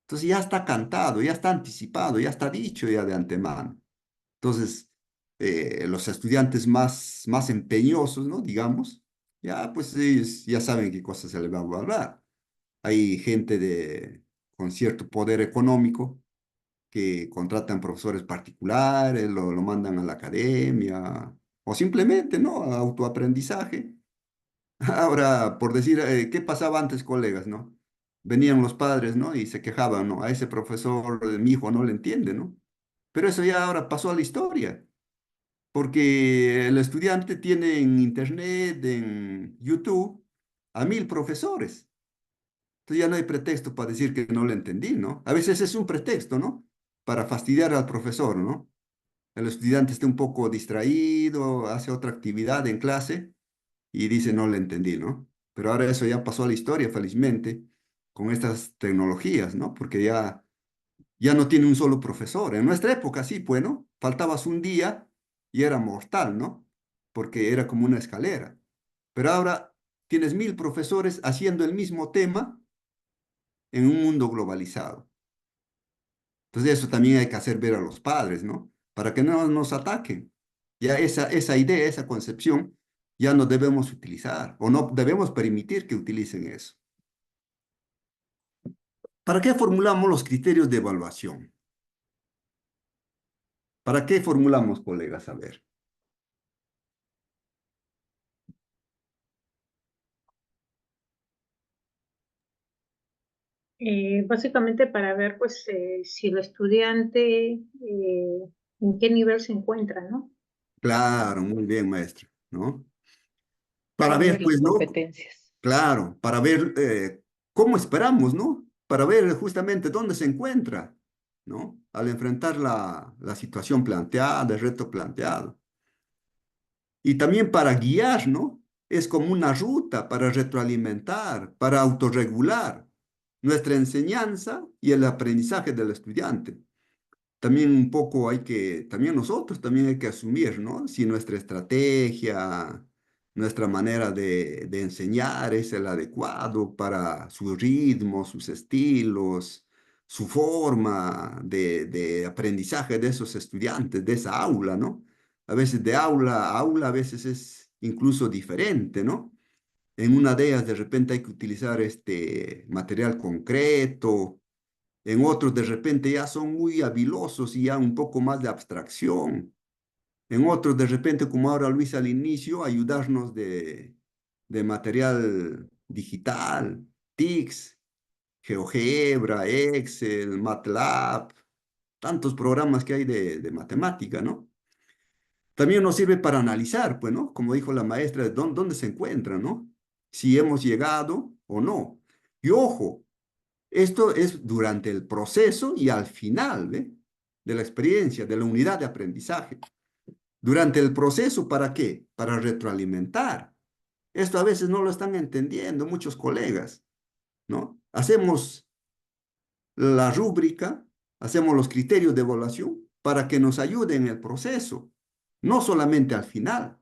Speaker 1: Entonces ya está cantado, ya está anticipado, ya está dicho ya de antemano. Entonces, los estudiantes más empeñosos, ¿no? Digamos, ya pues ellos ya saben qué cosas se les va a evaluar. Hay gente con cierto poder económico que contratan profesores particulares, lo mandan a la academia, o simplemente, ¿no? A autoaprendizaje. Ahora, por decir, ¿qué pasaba antes, colegas, no? Venían los padres, ¿no? Y se quejaban, ¿no? A ese profesor, mi hijo no le entiende, ¿no? Pero eso ya ahora pasó a la historia, porque el estudiante tiene en internet, en YouTube, a 1000 profesores. Entonces ya no hay pretexto para decir que no le entendí, ¿no? A veces es un pretexto, ¿no? Para fastidiar al profesor, ¿no? El estudiante está un poco distraído, hace otra actividad en clase y dice no le entendí, ¿no? Pero ahora eso ya pasó a la historia, felizmente, con estas tecnologías, ¿no? Porque ya no tiene un solo profesor. En nuestra época sí, pues, ¿no? Faltabas un día y era mortal, ¿no? Porque era como una escalera. Pero ahora tienes 1000 profesores haciendo el mismo tema en un mundo globalizado. Entonces eso también hay que hacer ver a los padres, ¿no? Para que no nos ataquen. Ya esa idea, esa concepción, ya no debemos utilizar o no debemos permitir que utilicen eso. ¿Para qué formulamos los criterios de evaluación? ¿Para qué formulamos, colegas? A ver.
Speaker 3: Básicamente para ver pues si el estudiante en qué nivel se encuentra, ¿no?
Speaker 1: Claro, muy bien, maestro, ¿no? Para ver,
Speaker 4: Evaluar las
Speaker 1: pues, ¿no?
Speaker 4: competencias.
Speaker 1: Claro, para ver cómo esperamos, ¿no? Para ver justamente dónde se encuentra, ¿no? Al enfrentar la situación planteada, el reto planteado. Y también para guiar, ¿no? Es como una ruta para retroalimentar, para autorregular nuestra enseñanza y el aprendizaje del estudiante. También un poco también nosotros también hay que asumir, ¿no? Si nuestra estrategia, nuestra manera de enseñar es el adecuado para su ritmo, sus estilos, su forma de aprendizaje de esos estudiantes, de esa aula, ¿no? A veces de aula a aula, a veces es incluso diferente, ¿no? En una de ellas de repente hay que utilizar este material concreto, en otros de repente ya son muy habilosos y ya un poco más de abstracción. En otros de repente, como ahora Luis al inicio, ayudarnos de material digital, TICS, GeoGebra, Excel, MATLAB, tantos programas que hay de matemática, ¿no? También nos sirve para analizar, pues, ¿no? Como dijo la maestra, de dónde se encuentra, ¿no? Si hemos llegado o no. Y ojo, esto es durante el proceso y al final, ¿ve? De la experiencia, de la unidad de aprendizaje. Durante el proceso, ¿para qué? Para retroalimentar. Esto a veces no lo están entendiendo muchos colegas, ¿no? Hacemos la rúbrica, hacemos los criterios de evaluación para que nos ayuden en el proceso, no solamente al final,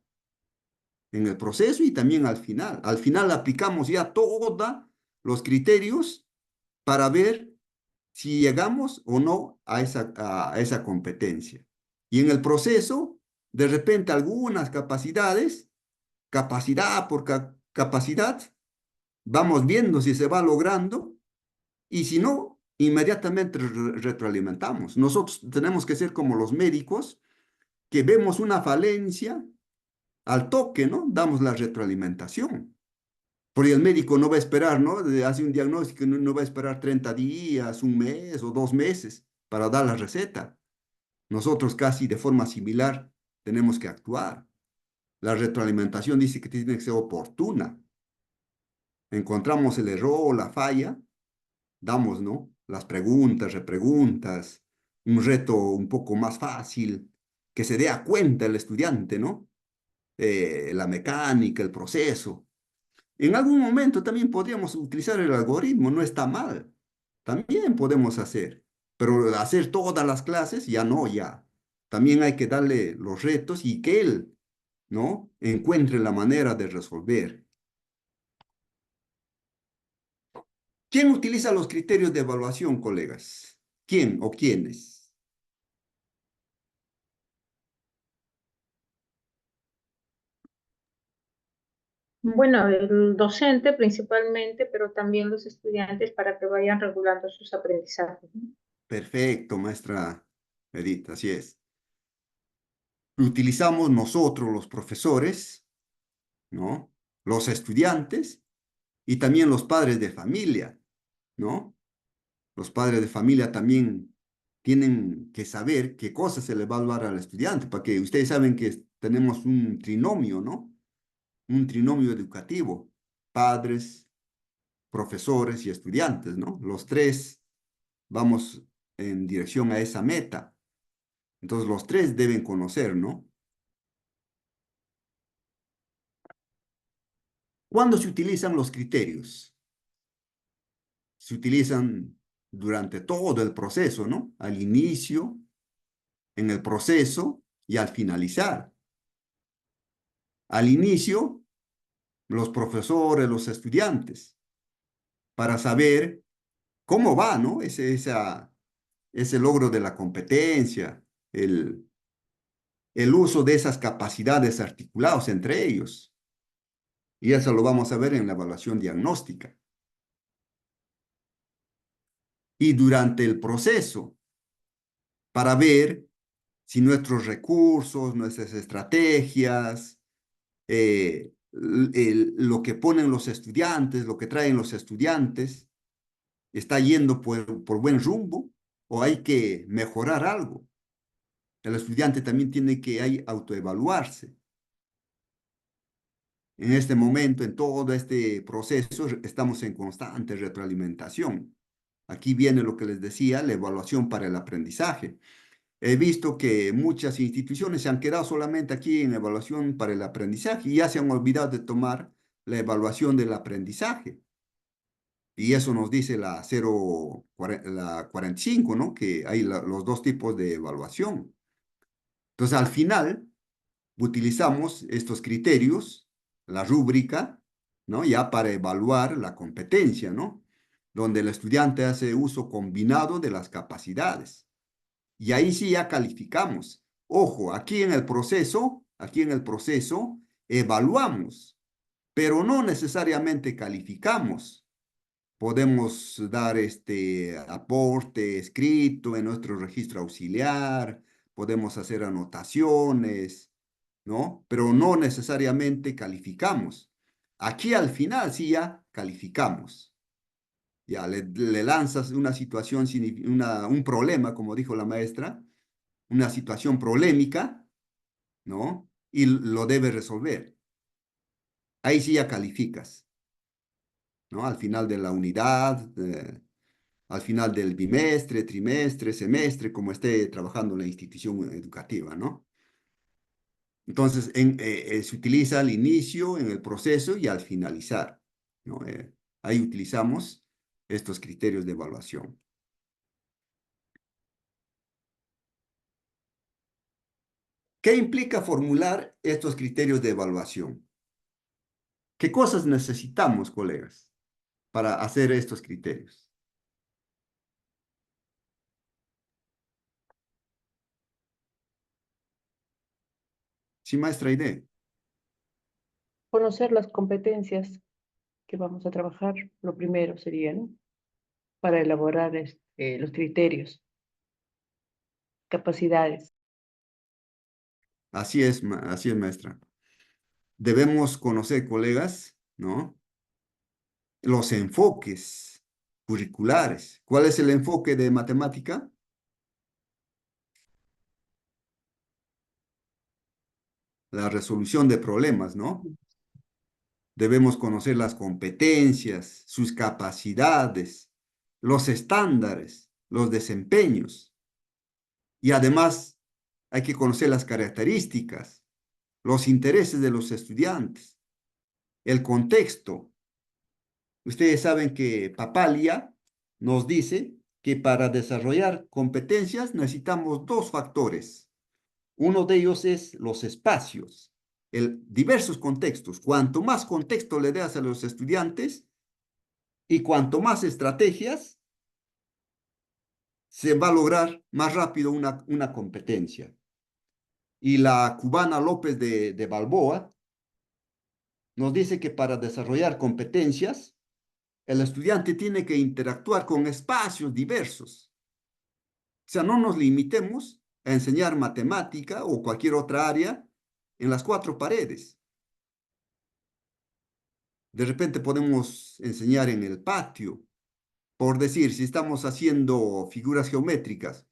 Speaker 1: en el proceso y también al final. Al final aplicamos ya todos los criterios para ver si llegamos o no a esa competencia. Y en el proceso, de repente algunas capacidades, capacidad por capacidad, vamos viendo si se va logrando y si no, inmediatamente retroalimentamos. Nosotros tenemos que ser como los médicos que vemos una falencia al toque, ¿no? Damos la retroalimentación. Porque el médico no va a esperar, ¿no? Hace un diagnóstico, no va a esperar 30 días, un mes o 2 meses para dar la receta. Nosotros casi de forma similar tenemos que actuar. La retroalimentación dice que tiene que ser oportuna. Encontramos el error, la falla, damos, ¿no? Las preguntas, repreguntas, un reto un poco más fácil, que se dé a cuenta el estudiante, ¿no? La mecánica, el proceso. En algún momento también podríamos utilizar el algoritmo, no está mal. También podemos hacer, pero hacer todas las clases ya no, ya. También hay que darle los retos y que él, ¿no? Encuentre la manera de resolver. ¿Quién utiliza los criterios de evaluación, colegas? ¿Quién o quiénes?
Speaker 3: Bueno, el docente principalmente, pero también los estudiantes para que vayan regulando sus aprendizajes, ¿no?
Speaker 1: Perfecto, maestra Edith, así es. Utilizamos nosotros los profesores, ¿no? Los estudiantes y también los padres de familia, ¿no? Los padres de familia también tienen que saber qué cosas se le va a evaluar al estudiante, porque ustedes saben que tenemos un trinomio, ¿no? Un trinomio educativo, padres, profesores y estudiantes, ¿no? Los tres vamos en dirección a esa meta. Entonces los tres deben conocer, ¿no? ¿Cuándo se utilizan los criterios? Se utilizan durante todo el proceso, ¿no? Al inicio, en el proceso y al finalizar. Al inicio, los profesores, los estudiantes, para saber cómo va, ¿no? Ese logro de la competencia, el, el uso de esas capacidades articuladas entre ellos. Y eso lo vamos a ver en la evaluación diagnóstica. Y durante el proceso, para ver si nuestros recursos, nuestras estrategias, lo que ponen los estudiantes, lo que traen los estudiantes, está yendo por buen rumbo o hay que mejorar algo. El estudiante también tiene que autoevaluarse. En este momento, en todo este proceso, estamos en constante retroalimentación. Aquí viene lo que les decía, la evaluación para el aprendizaje. He visto que muchas instituciones se han quedado solamente aquí en evaluación para el aprendizaje y ya se han olvidado de tomar la evaluación del aprendizaje. Y eso nos dice la 45, ¿no? Que hay los dos tipos de evaluación. Entonces, al final, utilizamos estos criterios, la rúbrica, ¿no? Ya para evaluar la competencia, ¿no? Donde el estudiante hace uso combinado de las capacidades. Y ahí sí ya calificamos. Ojo, aquí en el proceso, evaluamos, pero no necesariamente calificamos. Podemos dar este aporte escrito en nuestro registro auxiliar, podemos hacer anotaciones, ¿no? Pero no necesariamente calificamos. Aquí al final sí ya calificamos. Ya le lanzas una situación, un problema, como dijo la maestra, una situación problemática, ¿no? Y lo debes resolver. Ahí sí ya calificas, ¿no? Al final de la unidad, al final del bimestre, trimestre, semestre, como esté trabajando la institución educativa, ¿no? Entonces, se utiliza al inicio, en el proceso y al finalizar, ¿no? Ahí utilizamos estos criterios de evaluación. ¿Qué implica formular estos criterios de evaluación? ¿Qué cosas necesitamos, colegas, para hacer estos criterios? Sí, maestra Aide.
Speaker 4: Conocer las competencias que vamos a trabajar, lo primero sería, ¿no? Para elaborar los criterios, capacidades.
Speaker 1: Así es, maestra. Debemos conocer, colegas, ¿no? Los enfoques curriculares. ¿Cuál es el enfoque de matemática? La resolución de problemas, ¿no? Debemos conocer las competencias, sus capacidades, los estándares, los desempeños. Y además hay que conocer las características, los intereses de los estudiantes, el contexto. Ustedes saben que Papalia nos dice que para desarrollar competencias necesitamos dos factores. Uno de ellos es los espacios, diversos contextos. Cuanto más contexto le das a los estudiantes y cuanto más estrategias, se va a lograr más rápido una competencia. Y la cubana López de Balboa nos dice que para desarrollar competencias, el estudiante tiene que interactuar con espacios diversos. O sea, no nos limitemos a enseñar matemática o cualquier otra área en las cuatro paredes. De repente podemos enseñar en el patio, por decir, si estamos haciendo figuras geométricas,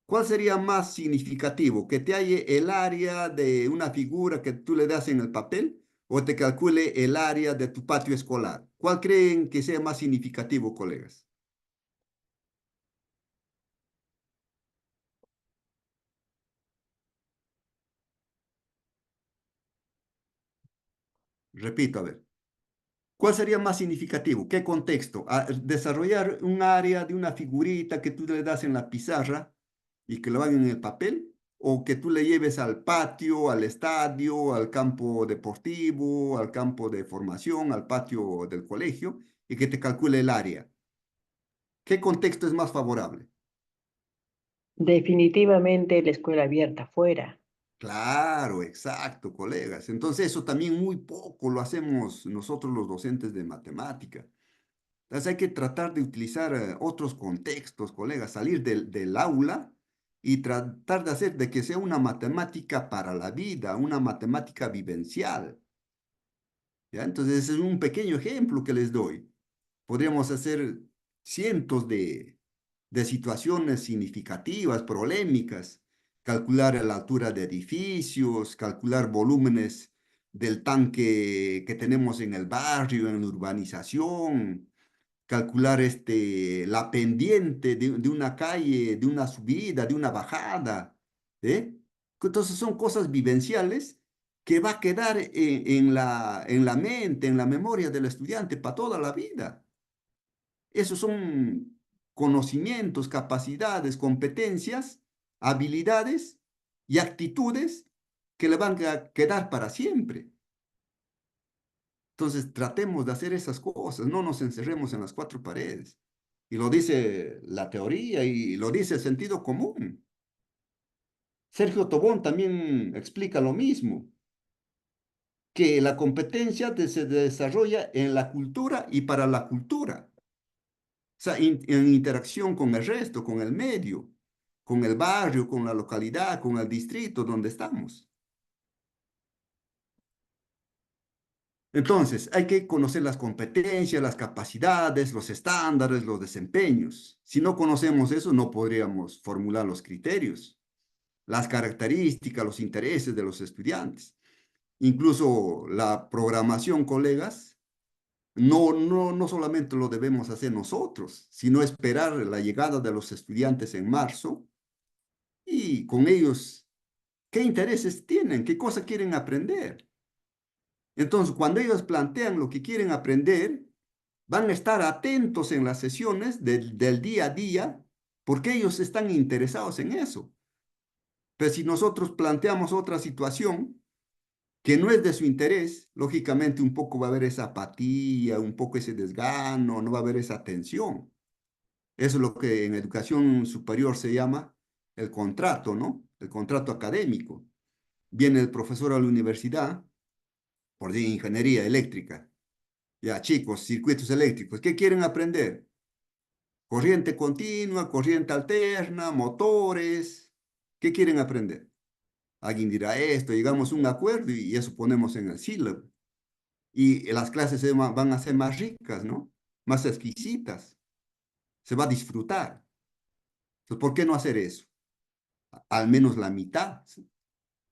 Speaker 1: ¿cuál sería más significativo? ¿Que te halle el área de una figura que tú le das en el papel o te calcule el área de tu patio escolar? ¿Cuál creen que sea más significativo, colegas? Repito, a ver. ¿Cuál sería más significativo? ¿Qué contexto? ¿Desarrollar un área de una figurita que tú le das en la pizarra y que lo hagan en el papel? ¿O que tú le lleves al patio, al estadio, al campo deportivo, al campo de formación, al patio del colegio y que te calcule el área? ¿Qué contexto es más favorable?
Speaker 4: Definitivamente la escuela abierta fuera.
Speaker 1: Claro, exacto, colegas. Entonces eso también muy poco lo hacemos nosotros los docentes de matemática. Entonces hay que tratar de utilizar otros contextos, colegas, salir del aula y tratar de hacer de que sea una matemática para la vida, una matemática vivencial. ¿Ya? Entonces ese es un pequeño ejemplo que les doy. Podríamos hacer cientos de situaciones significativas, polémicas, calcular la altura de edificios, calcular volúmenes del tanque que tenemos en el barrio, en la urbanización, calcular la pendiente de una calle, de una subida, de una bajada, ¿eh? Entonces son cosas vivenciales que va a quedar en la mente, en la memoria del estudiante para toda la vida. Esos son conocimientos, capacidades, competencias, habilidades y actitudes que le van a quedar para siempre. Entonces tratemos de hacer esas cosas, no nos encerremos en las cuatro paredes. Y lo dice la teoría y lo dice el sentido común. Sergio Tobón también explica lo mismo, que la competencia se desarrolla en la cultura y para la cultura. O sea, en interacción con el resto, con el medio, con el barrio, con la localidad, con el distrito donde estamos. Entonces, hay que conocer las competencias, las capacidades, los estándares, los desempeños. Si no conocemos eso, no podríamos formular los criterios, las características, los intereses de los estudiantes. Incluso la programación, colegas, no solamente lo debemos hacer nosotros, sino esperar la llegada de los estudiantes en marzo y con ellos, ¿qué intereses tienen? ¿Qué cosa quieren aprender? Entonces, cuando ellos plantean lo que quieren aprender, van a estar atentos en las sesiones del día a día porque ellos están interesados en eso. Pero si nosotros planteamos otra situación que no es de su interés, lógicamente un poco va a haber esa apatía, un poco ese desgano, no va a haber esa atención. Eso es lo que en educación superior se llama el contrato, ¿no? El contrato académico. Viene el profesor a la universidad, por decir ingeniería eléctrica. Ya, chicos, circuitos eléctricos, ¿qué quieren aprender? Corriente continua, corriente alterna, motores. ¿Qué quieren aprender? Alguien dirá esto, llegamos a un acuerdo y eso ponemos en el sílabo. Y las clases van a ser más ricas, ¿no? Más exquisitas. Se va a disfrutar. Entonces, ¿por qué no hacer eso? Al menos la mitad,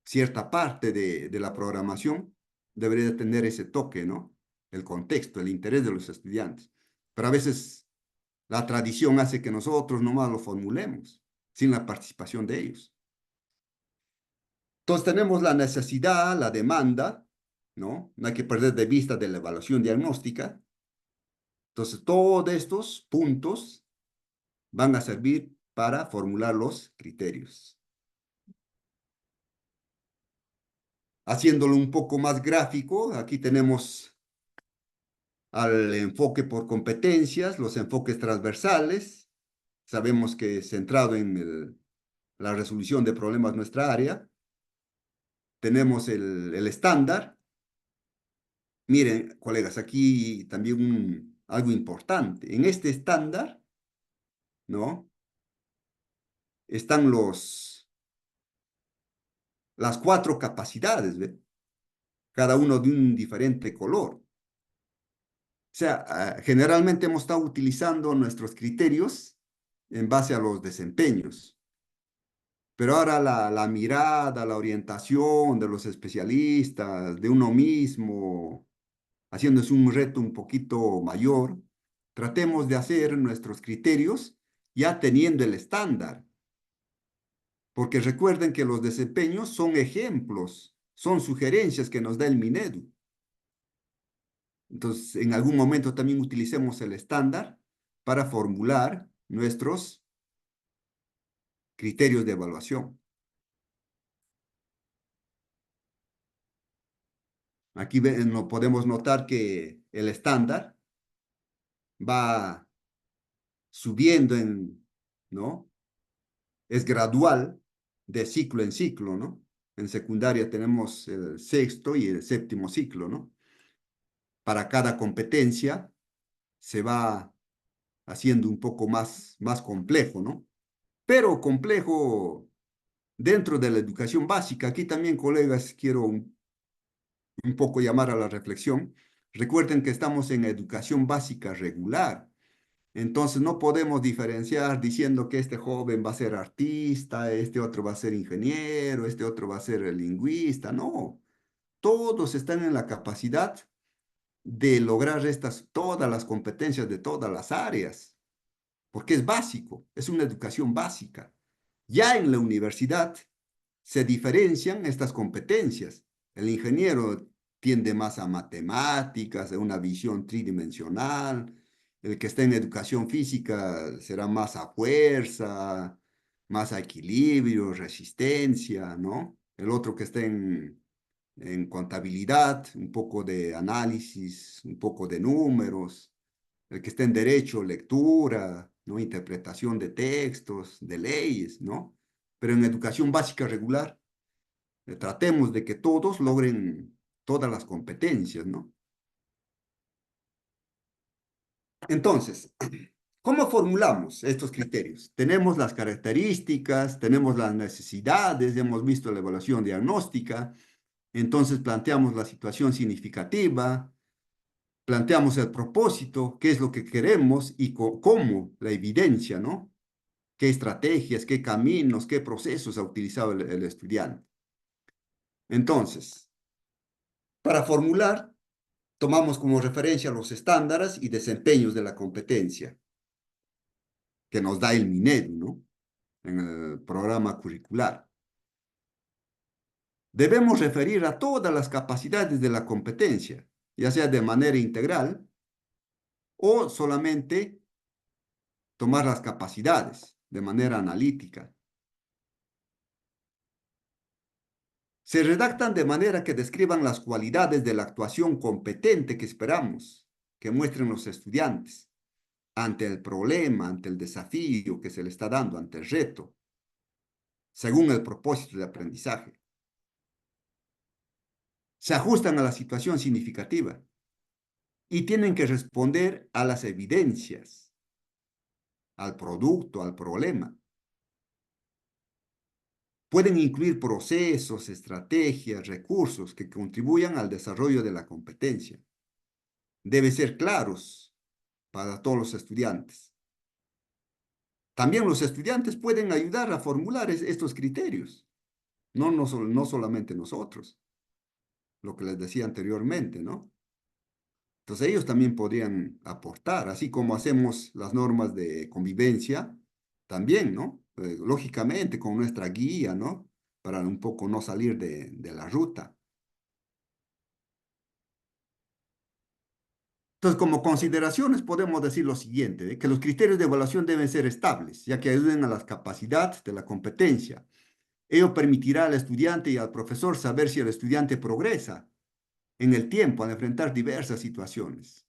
Speaker 1: cierta parte de la programación debería tener ese toque, ¿no? El contexto, el interés de los estudiantes. Pero a veces la tradición hace que nosotros nomás lo formulemos sin la participación de ellos. Entonces tenemos la necesidad, la demanda, ¿no? No hay que perder de vista de la evaluación diagnóstica. Entonces todos estos puntos van a servir para formular los criterios. Haciéndolo un poco más gráfico, aquí tenemos al enfoque por competencias, los enfoques transversales. Sabemos que centrado en la resolución de problemas nuestra área. Tenemos el estándar, Miren, colegas, aquí también algo importante. En este estándar, ¿no? Están las 4 capacidades, ¿ve? Cada uno de un diferente color. O sea, generalmente hemos estado utilizando nuestros criterios en base a los desempeños. Pero ahora la mirada, la orientación de los especialistas, de uno mismo, haciéndose un reto un poquito mayor, tratemos de hacer nuestros criterios ya teniendo el estándar. Porque recuerden que los desempeños son ejemplos, son sugerencias que nos da el Minedu. Entonces, en algún momento también utilicemos el estándar para formular nuestros criterios de evaluación. Aquí podemos notar que el estándar va subiendo ¿no? Es gradual de ciclo en ciclo, ¿no? En secundaria tenemos el 6º y el 7º ciclo, ¿no? Para cada competencia se va haciendo un poco más complejo, ¿no? Pero complejo dentro de la educación básica. Aquí también, colegas, quiero un poco llamar a la reflexión. Recuerden que estamos en educación básica regular. Entonces no podemos diferenciar diciendo que este joven va a ser artista, este otro va a ser ingeniero, este otro va a ser lingüista. No, todos están en la capacidad de lograr todas las competencias de todas las áreas, porque es básico, es una educación básica. Ya en la universidad se diferencian estas competencias. El ingeniero tiende más a matemáticas, a una visión tridimensional. El que está en educación física será más a fuerza, más a equilibrio, resistencia, ¿no? El otro que está en contabilidad, un poco de análisis, un poco de números. El que está en derecho, lectura, ¿no? Interpretación de textos, de leyes, ¿no? Pero en educación básica regular, tratemos de que todos logren todas las competencias, ¿no? Entonces, ¿cómo formulamos estos criterios? Tenemos las características, tenemos las necesidades, hemos visto la evaluación diagnóstica, entonces planteamos la situación significativa, planteamos el propósito, qué es lo que queremos y cómo la evidencia, ¿no? ¿Qué estrategias, qué caminos, qué procesos ha utilizado el estudiante? Entonces, para formular, tomamos como referencia los estándares y desempeños de la competencia que nos da el Minedu, ¿no? En el programa curricular. Debemos referir a todas las capacidades de la competencia, ya sea de manera integral o solamente tomar las capacidades de manera analítica. Se redactan de manera que describan las cualidades de la actuación competente que esperamos que muestren los estudiantes ante el problema, ante el desafío que se le está dando, ante el reto, según el propósito de aprendizaje. Se ajustan a la situación significativa y tienen que responder a las evidencias, al producto, al problema. Pueden incluir procesos, estrategias, recursos que contribuyan al desarrollo de la competencia. Deben ser claros para todos los estudiantes. También los estudiantes pueden ayudar a formular estos criterios, no solamente nosotros, lo que les decía anteriormente, ¿no? Entonces ellos también podrían aportar, así como hacemos las normas de convivencia, también, ¿no? Lógicamente con nuestra guía, ¿no? Para un poco no salir de la ruta. Entonces, como consideraciones podemos decir lo siguiente, que los criterios de evaluación deben ser estables, ya que ayuden a la capacidad de la competencia. Ello permitirá al estudiante y al profesor saber si el estudiante progresa en el tiempo al enfrentar diversas situaciones.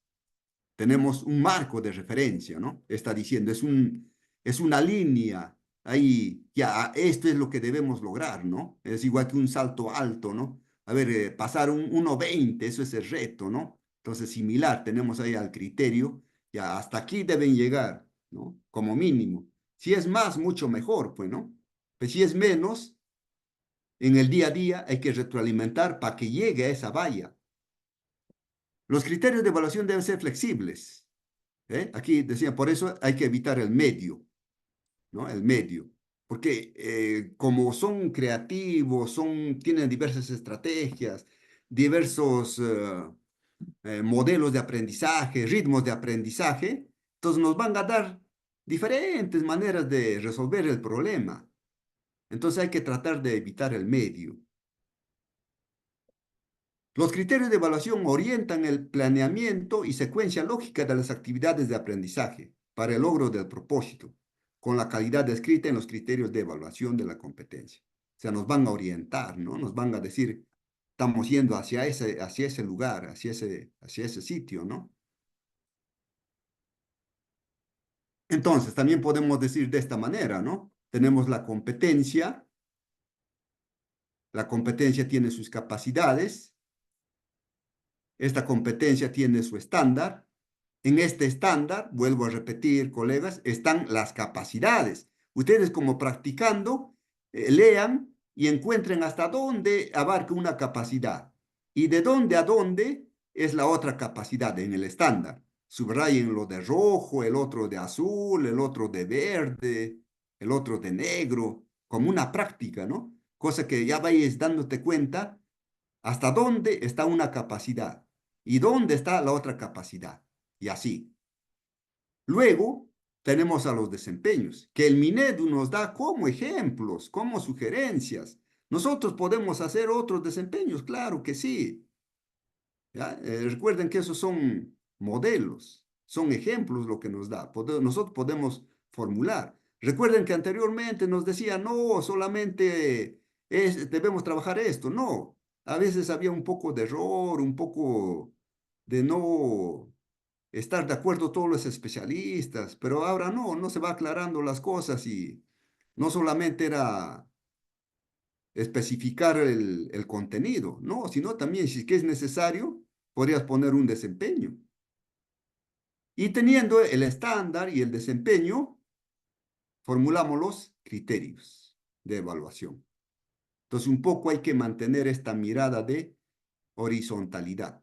Speaker 1: Tenemos un marco de referencia, ¿no? Está diciendo, es una línea, ahí ya esto es lo que debemos lograr, ¿no? Es igual que un salto alto, ¿no? A ver, pasar un 1.20, eso es el reto, ¿no? Entonces, similar, tenemos ahí al criterio, ya hasta aquí deben llegar, ¿no? Como mínimo. Si es más, mucho mejor, pues, ¿no? Pues si es menos, en el día a día hay que retroalimentar para que llegue a esa valla. Los criterios de evaluación deben ser flexibles. Aquí decía, por eso hay que evitar el medio, ¿no? El medio. Porque como son creativos, tienen diversas estrategias, diversos modelos de aprendizaje, ritmos de aprendizaje, entonces nos van a dar diferentes maneras de resolver el problema. Entonces hay que tratar de evitar el medio. Los criterios de evaluación orientan el planeamiento y secuencia lógica de las actividades de aprendizaje para el logro del propósito, con la calidad descrita en los criterios de evaluación de la competencia. O sea, nos van a orientar, ¿no? Nos van a decir, estamos yendo hacia ese lugar, hacia ese sitio, ¿no? Entonces, también podemos decir de esta manera, ¿no? Tenemos la competencia tiene sus capacidades, esta competencia tiene su estándar. En este estándar, vuelvo a repetir, colegas, están las capacidades. Ustedes como practicando, lean y encuentren hasta dónde abarca una capacidad y de dónde a dónde es la otra capacidad en el estándar. Subrayen lo de rojo, el otro de azul, el otro de verde, el otro de negro, como una práctica, ¿no? Cosa que ya vayas dándote cuenta hasta dónde está una capacidad y dónde está la otra capacidad. Y así. Luego tenemos a los desempeños, que el Minedu nos da como ejemplos, como sugerencias. Nosotros podemos hacer otros desempeños, claro que sí. ¿Ya? Recuerden que esos son modelos, son ejemplos lo que nos da. Nosotros podemos formular. Recuerden que anteriormente nos decía, no, solamente debemos trabajar esto. No, a veces había un poco de error, un poco de no estar de acuerdo todos los especialistas, pero ahora no se va aclarando las cosas y no solamente era especificar el contenido, no, sino también si es que es necesario, podrías poner un desempeño. Y teniendo el estándar y el desempeño, formulamos los criterios de evaluación. Entonces, un poco hay que mantener esta mirada de horizontalidad.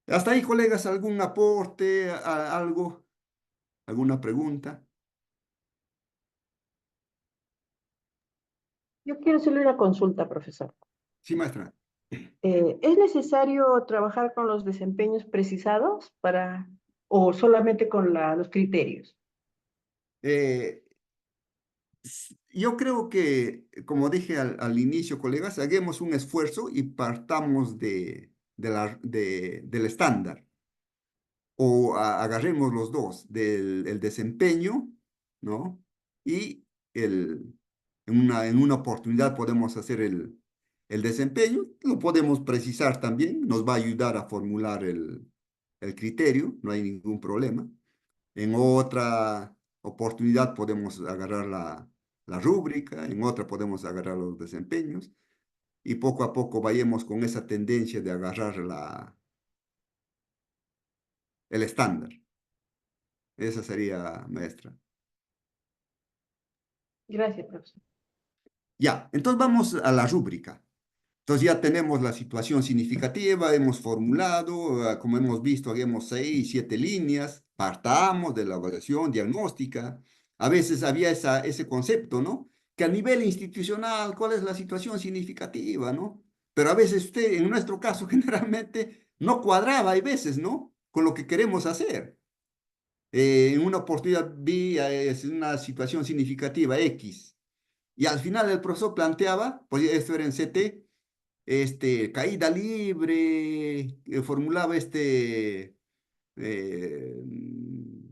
Speaker 1: Hasta ahí, colegas, ¿algún aporte, algo, alguna pregunta?
Speaker 4: Yo quiero hacerle una consulta, profesor.
Speaker 1: Sí, maestra.
Speaker 4: ¿Es necesario trabajar con los desempeños precisados o solamente con los criterios?
Speaker 1: Eh, yo creo que, como dije al inicio, colegas, hagamos un esfuerzo y partamos del estándar. O agarremos los dos, el desempeño, ¿no? Y en una oportunidad podemos hacer el desempeño, lo podemos precisar también, nos va a ayudar a formular el criterio, no hay ningún problema. En otra oportunidad podemos agarrar la rúbrica, en otra podemos agarrar los desempeños y poco a poco vayamos con esa tendencia de agarrar el estándar. Esa sería, maestra.
Speaker 4: Gracias, profesor.
Speaker 1: Ya, entonces vamos a la rúbrica. Entonces ya tenemos la situación significativa, hemos formulado, como hemos visto, hagamos 6, 7 líneas, partamos de la evaluación diagnóstica. A veces había ese concepto, ¿no? Que a nivel institucional, ¿cuál es la situación significativa, ¿no? Pero a veces usted, en nuestro caso, generalmente no cuadraba, hay veces, ¿no? Con lo que queremos hacer. En una oportunidad vi una situación significativa X. Y al final el profesor planteaba, pues esto era en CT, caída libre, formulaba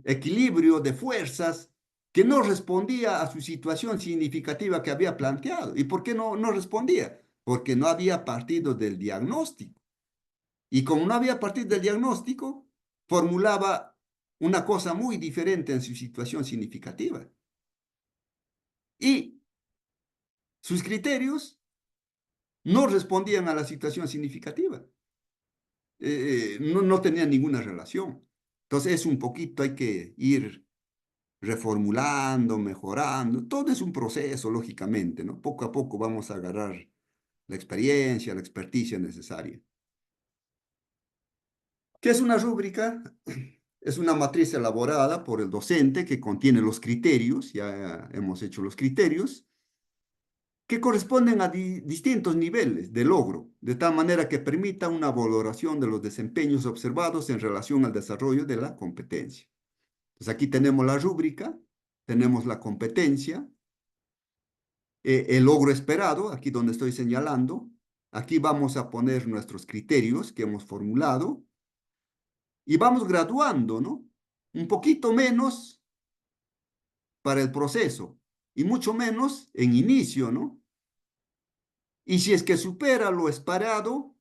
Speaker 1: equilibrio de fuerzas que no respondía a su situación significativa que había planteado. ¿Y por qué no respondía? Porque no había partido del diagnóstico. Y como no había partido del diagnóstico, formulaba una cosa muy diferente en su situación significativa. Y sus criterios no respondían a la situación significativa. No tenían ninguna relación. Entonces es un poquito, hay que ir reformulando, mejorando. Todo es un proceso, lógicamente, ¿no? Poco a poco vamos a agarrar la experiencia, la experticia necesaria. ¿Qué es una rúbrica? Es una matriz elaborada por el docente que contiene los criterios, ya hemos hecho los criterios, que corresponden a distintos niveles de logro, de tal manera que permita una valoración de los desempeños observados en relación al desarrollo de la competencia. Entonces aquí tenemos la rúbrica, tenemos la competencia, el logro esperado, aquí donde estoy señalando, aquí vamos a poner nuestros criterios que hemos formulado y vamos graduando, ¿no? Un poquito menos para el proceso y mucho menos en inicio, ¿no? Y si es que supera lo esperado,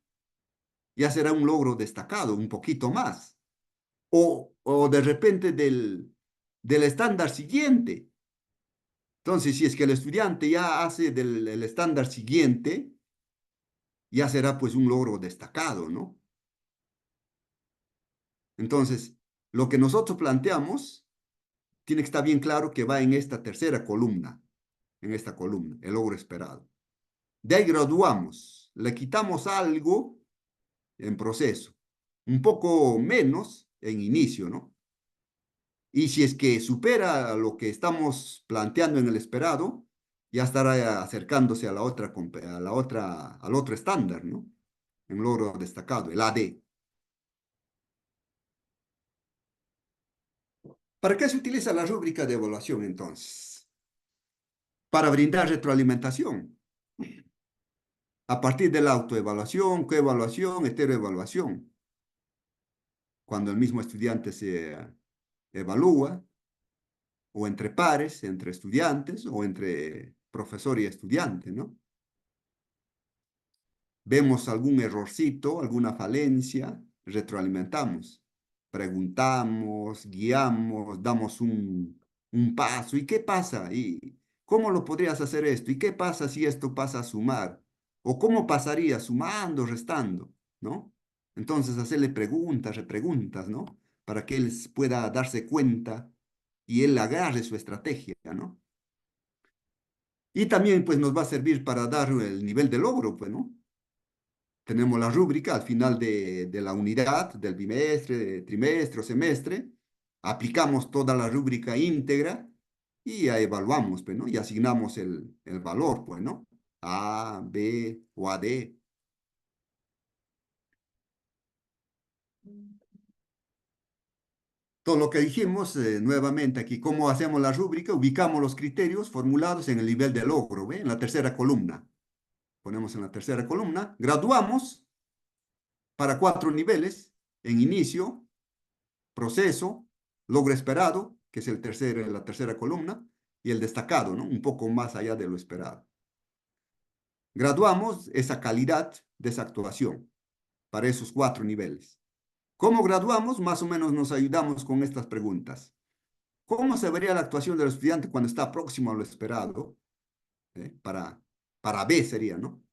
Speaker 1: ya será un logro destacado, un poquito más. O de repente del estándar siguiente. Entonces, si es que el estudiante ya hace el estándar siguiente, ya será pues un logro destacado, ¿no? Entonces, lo que nosotros planteamos tiene que estar bien claro que va en esta tercera columna, el logro esperado. De ahí graduamos, le quitamos algo en proceso, un poco menos en inicio, ¿no? Y si es que supera lo que estamos planteando en el esperado, ya estará acercándose a al otro estándar, ¿no? En logro destacado, el AD. ¿Para qué se utiliza la rúbrica de evaluación entonces? Para brindar retroalimentación. A partir de la autoevaluación, coevaluación, heteroevaluación. Cuando el mismo estudiante se evalúa, o entre pares, entre estudiantes, o entre profesor y estudiante, ¿no? Vemos algún errorcito, alguna falencia, retroalimentamos, preguntamos, guiamos, damos un paso. ¿Y qué pasa? ¿Y cómo lo podrías hacer esto? ¿Y qué pasa si esto pasa a sumar? ¿O cómo pasaría sumando, restando? ¿No? Entonces hacerle preguntas, repreguntas, ¿no? Para que él pueda darse cuenta y él agarre su estrategia, ¿no? Y también pues nos va a servir para dar el nivel de logro, pues, ¿no? Tenemos la rúbrica al final de la unidad, del bimestre, trimestre o semestre, aplicamos toda la rúbrica íntegra y ya evaluamos, pues, ¿no? Y asignamos el valor, pues, ¿no? A, B o AD. Todo lo que dijimos nuevamente aquí, ¿cómo hacemos la rúbrica? Ubicamos los criterios formulados en el nivel de logro, ¿ve? En la tercera columna. Ponemos en la tercera columna, graduamos para 4 niveles, en inicio, proceso, logro esperado, que es la tercera columna, y el destacado, ¿no? Un poco más allá de lo esperado. Graduamos esa calidad de esa actuación para esos 4 niveles. ¿Cómo graduamos? Más o menos nos ayudamos con estas preguntas. ¿Cómo se vería la actuación del estudiante cuando está próximo a lo esperado? Para B sería, ¿no?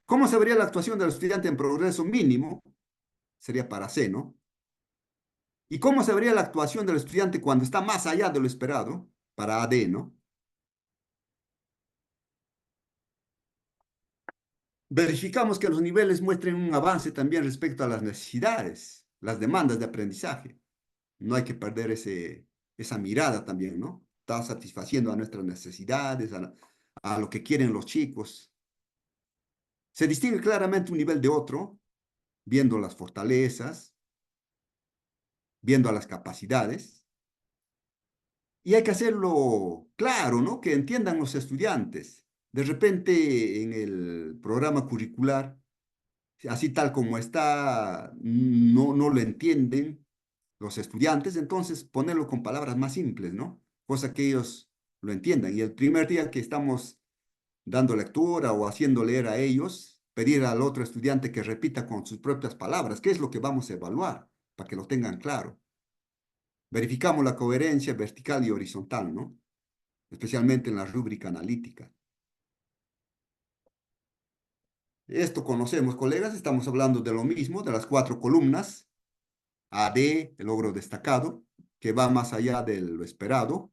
Speaker 1: ¿Cómo se vería la actuación del estudiante en progreso mínimo? Sería para C, ¿no? ¿Y cómo se vería la actuación del estudiante cuando está más allá de lo esperado? Para AD, ¿no? Verificamos que los niveles muestren un avance también respecto a las necesidades, las demandas de aprendizaje. No hay que perder esa mirada también, ¿no? Está satisfaciendo a nuestras necesidades, a lo que quieren los chicos. Se distingue claramente un nivel de otro, viendo las fortalezas, viendo las capacidades. Y hay que hacerlo claro, ¿no? Que entiendan los estudiantes. De repente en el programa curricular, así tal como está, no lo entienden los estudiantes, entonces ponerlo con palabras más simples, ¿no? Cosa que ellos lo entiendan. Y el primer día que estamos dando lectura o haciendo leer a ellos, pedir al otro estudiante que repita con sus propias palabras qué es lo que vamos a evaluar, para que lo tengan claro. Verificamos la coherencia vertical y horizontal, ¿no? Especialmente en la rúbrica analítica. Esto conocemos, colegas, estamos hablando de lo mismo, de las 4 columnas. AD, el logro destacado, que va más allá de lo esperado.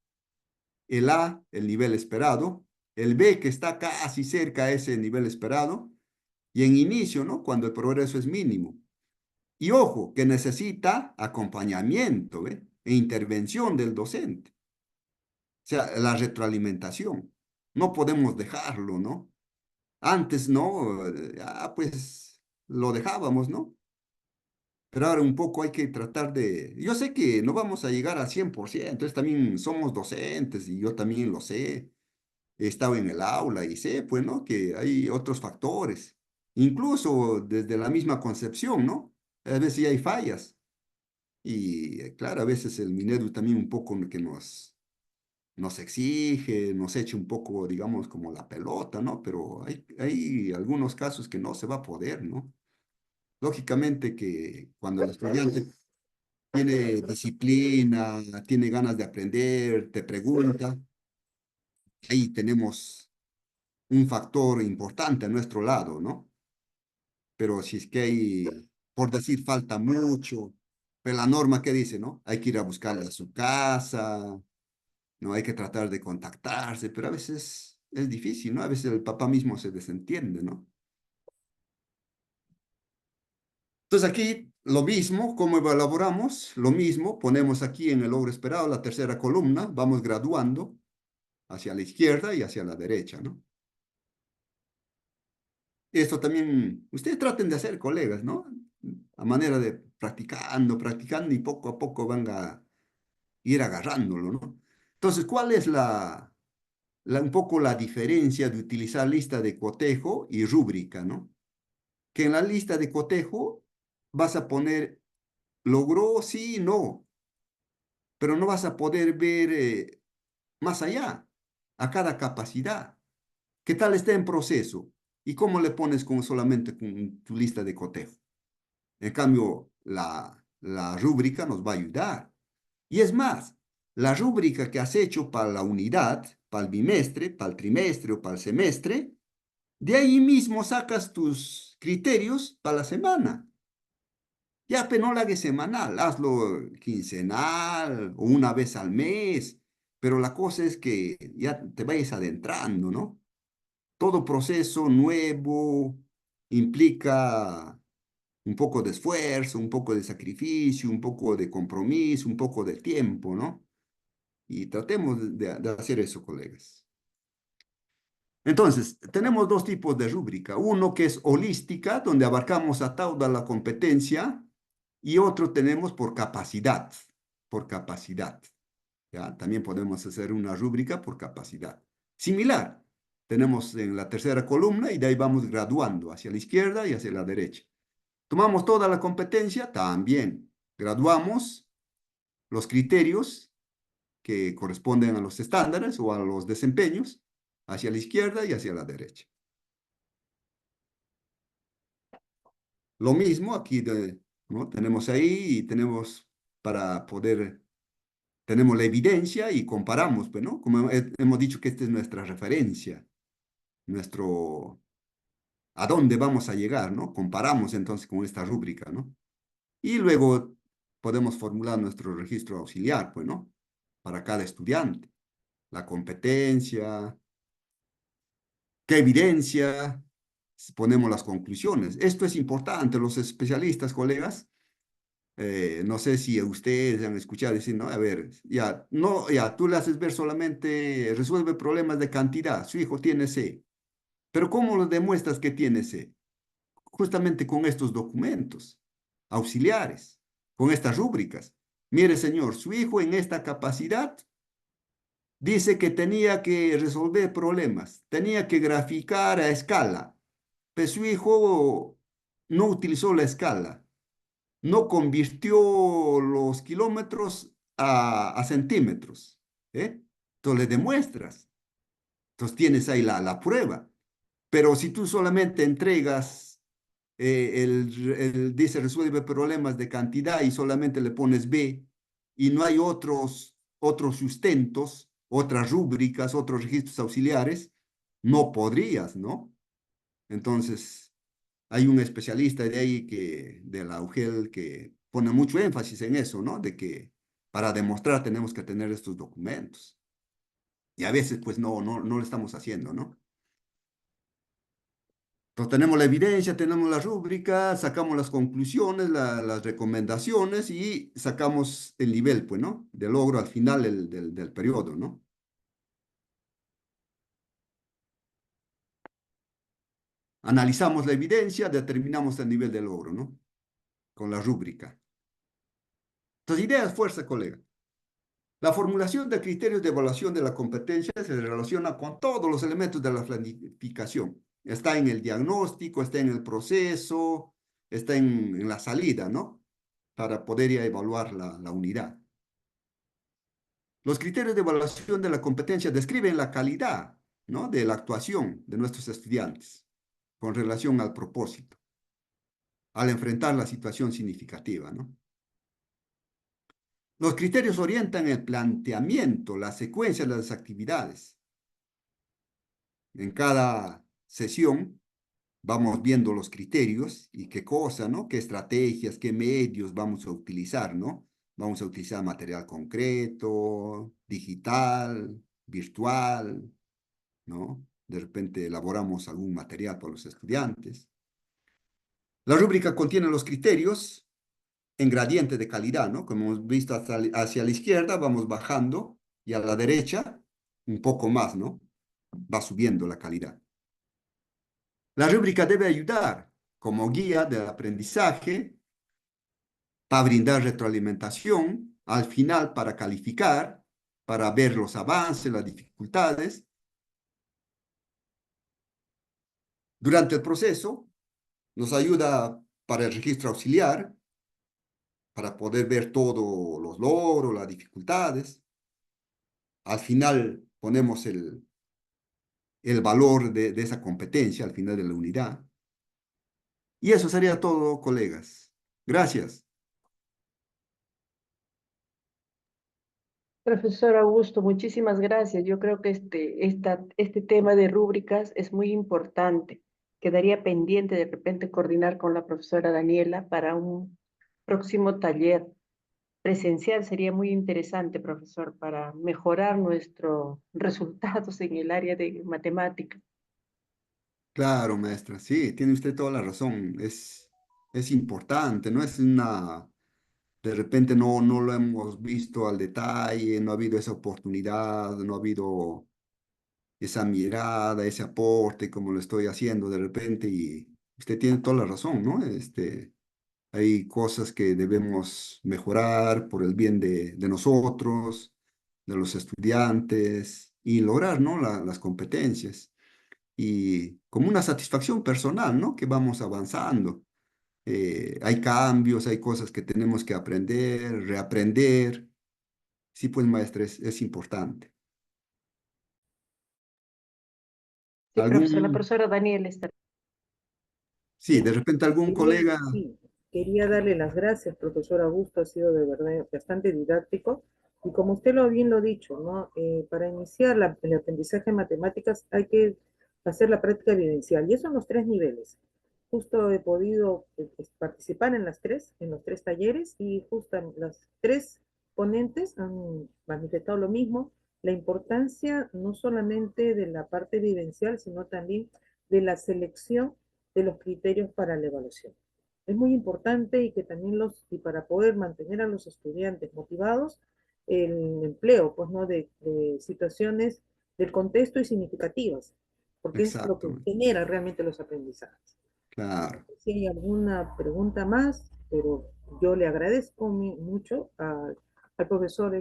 Speaker 1: El A, el nivel esperado. El B, que está casi cerca a ese nivel esperado. Y en inicio, ¿no? Cuando el progreso es mínimo. Y ojo, que necesita acompañamiento, ¿ve? E intervención del docente. O sea, la retroalimentación. No podemos dejarlo, ¿no? Antes, ¿no? Pues lo dejábamos, ¿no? Pero ahora un poco hay que tratar de... Yo sé que no vamos a llegar al 100%, entonces también somos docentes y yo también lo sé. He estado en el aula y sé, pues, ¿no? Que hay otros factores, incluso desde la misma concepción, ¿no? A veces sí hay fallas. Y claro, a veces el Minedu también un poco que nos exige, nos echa un poco, digamos, como la pelota, ¿no? Pero hay algunos casos que no se va a poder, ¿no? Lógicamente que cuando el estudiante tiene disciplina, tiene ganas de aprender, te pregunta, ahí tenemos un factor importante a nuestro lado, ¿no? Pero si es que hay, por decir, falta mucho, pero la norma que dice, ¿no? Hay que ir a buscarle a su casa, no hay que tratar de contactarse, pero a veces es difícil, ¿no? A veces el papá mismo se desentiende, ¿no? Entonces aquí lo mismo, ¿cómo elaboramos? Lo mismo, ponemos aquí en el logro esperado la tercera columna, vamos graduando hacia la izquierda y hacia la derecha, ¿no? Esto también, ustedes traten de hacer, colegas, ¿no? A manera de practicando, practicando y poco a poco van a ir agarrándolo, ¿no? Entonces, ¿cuál es un poco la diferencia de utilizar lista de cotejo y rúbrica, ¿no? Que en la lista de cotejo vas a poner logró, sí, no, pero no vas a poder ver más allá, a cada capacidad. ¿Qué tal está en proceso? ¿Y cómo le pones con solamente con tu lista de cotejo? En cambio, la rúbrica nos va a ayudar. Y es más, la rúbrica que has hecho para la unidad, para el bimestre, para el trimestre o para el semestre, de ahí mismo sacas tus criterios para la semana. Ya, pero no la hagas semanal, hazlo quincenal o una vez al mes, pero la cosa es que ya te vayas adentrando, ¿no? Todo proceso nuevo implica un poco de esfuerzo, un poco de sacrificio, un poco de compromiso, un poco de tiempo, ¿no? Y tratemos de hacer eso, colegas. Entonces, tenemos dos tipos de rúbrica. Uno que es holística, donde abarcamos a toda la competencia, y otro tenemos por capacidad, por capacidad. ¿Ya? También podemos hacer una rúbrica por capacidad. Similar, tenemos en la tercera columna y de ahí vamos graduando hacia la izquierda y hacia la derecha. Tomamos toda la competencia, también graduamos los criterios que corresponden a los estándares o a los desempeños hacia la izquierda y hacia la derecha. Lo mismo aquí, ¿no? Tenemos ahí y tenemos para poder, tenemos la evidencia y comparamos, pues, ¿no? Como hemos dicho que esta es nuestra referencia, nuestro, a dónde vamos a llegar, ¿no? Comparamos entonces con esta rúbrica, ¿no? Y luego podemos formular nuestro registro auxiliar, pues, ¿no? Para cada estudiante. La competencia, qué evidencia, ponemos las conclusiones. Esto es importante, los especialistas, colegas. No sé si ustedes han escuchado decir, no, a ver, ya, no, ya, tú le haces ver solamente, resuelve problemas de cantidad, su hijo tiene C. Pero ¿cómo lo demuestras que tiene C? Justamente con estos documentos auxiliares, con estas rúbricas. Mire, señor, su hijo en esta capacidad dice que tenía que resolver problemas, tenía que graficar a escala, pero su hijo no utilizó la escala, no convirtió los kilómetros a centímetros, ¿eh? Entonces le demuestras, entonces tienes ahí la prueba. Pero si tú solamente entregas, dice resuelve problemas de cantidad y solamente le pones B y no hay otros sustentos, otras rúbricas, otros registros auxiliares, no podrías, ¿no? Entonces, Hay un especialista de ahí de la UGEL que pone mucho énfasis en eso, ¿no? De que para demostrar tenemos que tener estos documentos. Y a veces, pues, no lo estamos haciendo, ¿no? Entonces, tenemos la evidencia, tenemos la rúbrica, sacamos las conclusiones, las recomendaciones y sacamos el nivel, pues, ¿no? De logro al final del periodo, ¿no? Analizamos la evidencia, determinamos el nivel de logro, ¿no? Con la rúbrica. Entonces, ideas, fuerza, colega. La formulación de criterios de evaluación de la competencia se relaciona con todos los elementos de la planificación. Está en el diagnóstico, está en el proceso, está en la salida, ¿no? Para poder ya evaluar la unidad. Los criterios de evaluación de la competencia describen la calidad, ¿no? De la actuación de nuestros estudiantes con relación al propósito, al enfrentar la situación significativa, ¿no? Los criterios orientan el planteamiento, la secuencia de las actividades. En cada sesión vamos viendo los criterios y qué cosa, ¿no? Qué estrategias, qué medios vamos a utilizar, ¿no? Vamos a utilizar material concreto, digital, virtual, ¿no? De repente elaboramos algún material para los estudiantes. La rúbrica contiene los criterios en gradiente de calidad, ¿no? Como hemos visto hacia la izquierda, vamos bajando y a la derecha un poco más, ¿no? Va subiendo la calidad. La rúbrica debe ayudar como guía del aprendizaje para brindar retroalimentación al final para calificar, para ver los avances, las dificultades. Durante el proceso nos ayuda para el registro auxiliar, para poder ver todos los logros, las dificultades. Al final ponemos el valor de esa competencia al final de la unidad. Y eso sería todo, colegas. Gracias.
Speaker 4: Profesor Augusto, muchísimas gracias. Yo creo que este tema de rúbricas es muy importante. Quedaría pendiente de repente coordinar con la profesora Daniela para un próximo taller presencial. Sería muy interesante, profesor, para mejorar nuestros resultados en el área de matemática.
Speaker 1: Claro, maestra, sí, tiene usted toda la razón. Es importante, no es una, de repente no lo hemos visto al detalle, no ha habido esa oportunidad, no ha habido esa mirada, ese aporte como lo estoy haciendo de repente y usted tiene toda la razón, ¿no? Hay cosas que debemos mejorar por el bien de nosotros, de los estudiantes y lograr, ¿no? Las competencias y como una satisfacción personal, ¿no? Que vamos avanzando. Hay cambios, hay cosas que tenemos que aprender, reaprender. Sí, pues, maestra, es importante.
Speaker 4: Sí, profesor, la
Speaker 1: ¿Algún,
Speaker 4: profesora Daniela está.
Speaker 1: sí, de repente algún
Speaker 2: Quería,
Speaker 1: colega?
Speaker 2: sí, quería darle las gracias, profesor Augusto, ha sido de verdad bastante didáctico. Y como usted bien lo ha dicho, ¿no? Para iniciar el aprendizaje de matemáticas hay que hacer la práctica evidencial, y eso en los tres niveles. Justo he podido participar en los tres talleres, y justo las tres ponentes han manifestado lo mismo, la importancia no solamente de la parte evidencial, sino también de la selección de los criterios para la evaluación. Es muy importante y que también y para poder mantener a los estudiantes motivados, el empleo, pues, ¿no? De situaciones del contexto y significativas, porque es lo que
Speaker 1: Exacto,
Speaker 2: genera realmente los aprendizajes.
Speaker 1: claro.
Speaker 2: Si hay alguna pregunta más, pero yo le agradezco mucho al profesor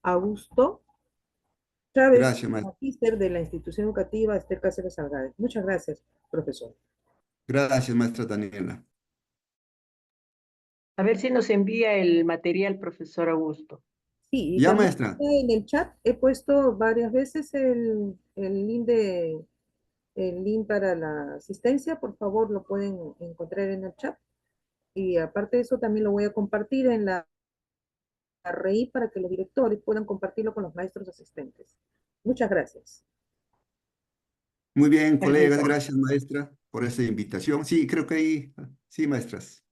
Speaker 2: Augusto Chávez,
Speaker 1: Gracias, maestra.
Speaker 2: magíster de la institución educativa Esther Cáceres Salgado. Muchas gracias, profesor.
Speaker 1: Gracias, maestra Daniela.
Speaker 4: A ver si nos envía el material, profesor Augusto.
Speaker 2: Sí, y
Speaker 1: Ya,
Speaker 2: también
Speaker 1: maestra.
Speaker 2: en el chat he puesto varias veces el link para la asistencia. Por favor, lo pueden encontrar en el chat. Y aparte de eso, también lo voy a compartir en la RI para que los directores puedan compartirlo con los maestros asistentes. Muchas gracias.
Speaker 1: Muy bien, colegas,
Speaker 4: Permiso.
Speaker 1: gracias, maestra, por esta invitación. Sí, creo que ahí, sí, maestras.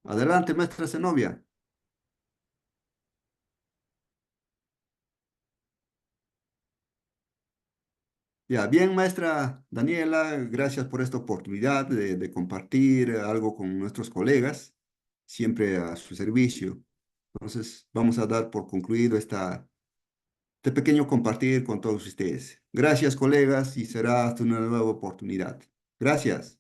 Speaker 1: Adelante, maestra Zenobia. Ya, bien, maestra Daniela, gracias por esta oportunidad de compartir algo con nuestros colegas, siempre a su servicio. Entonces, vamos a dar por concluido este pequeño compartir con todos ustedes. Gracias, colegas, y será hasta una nueva oportunidad. Gracias.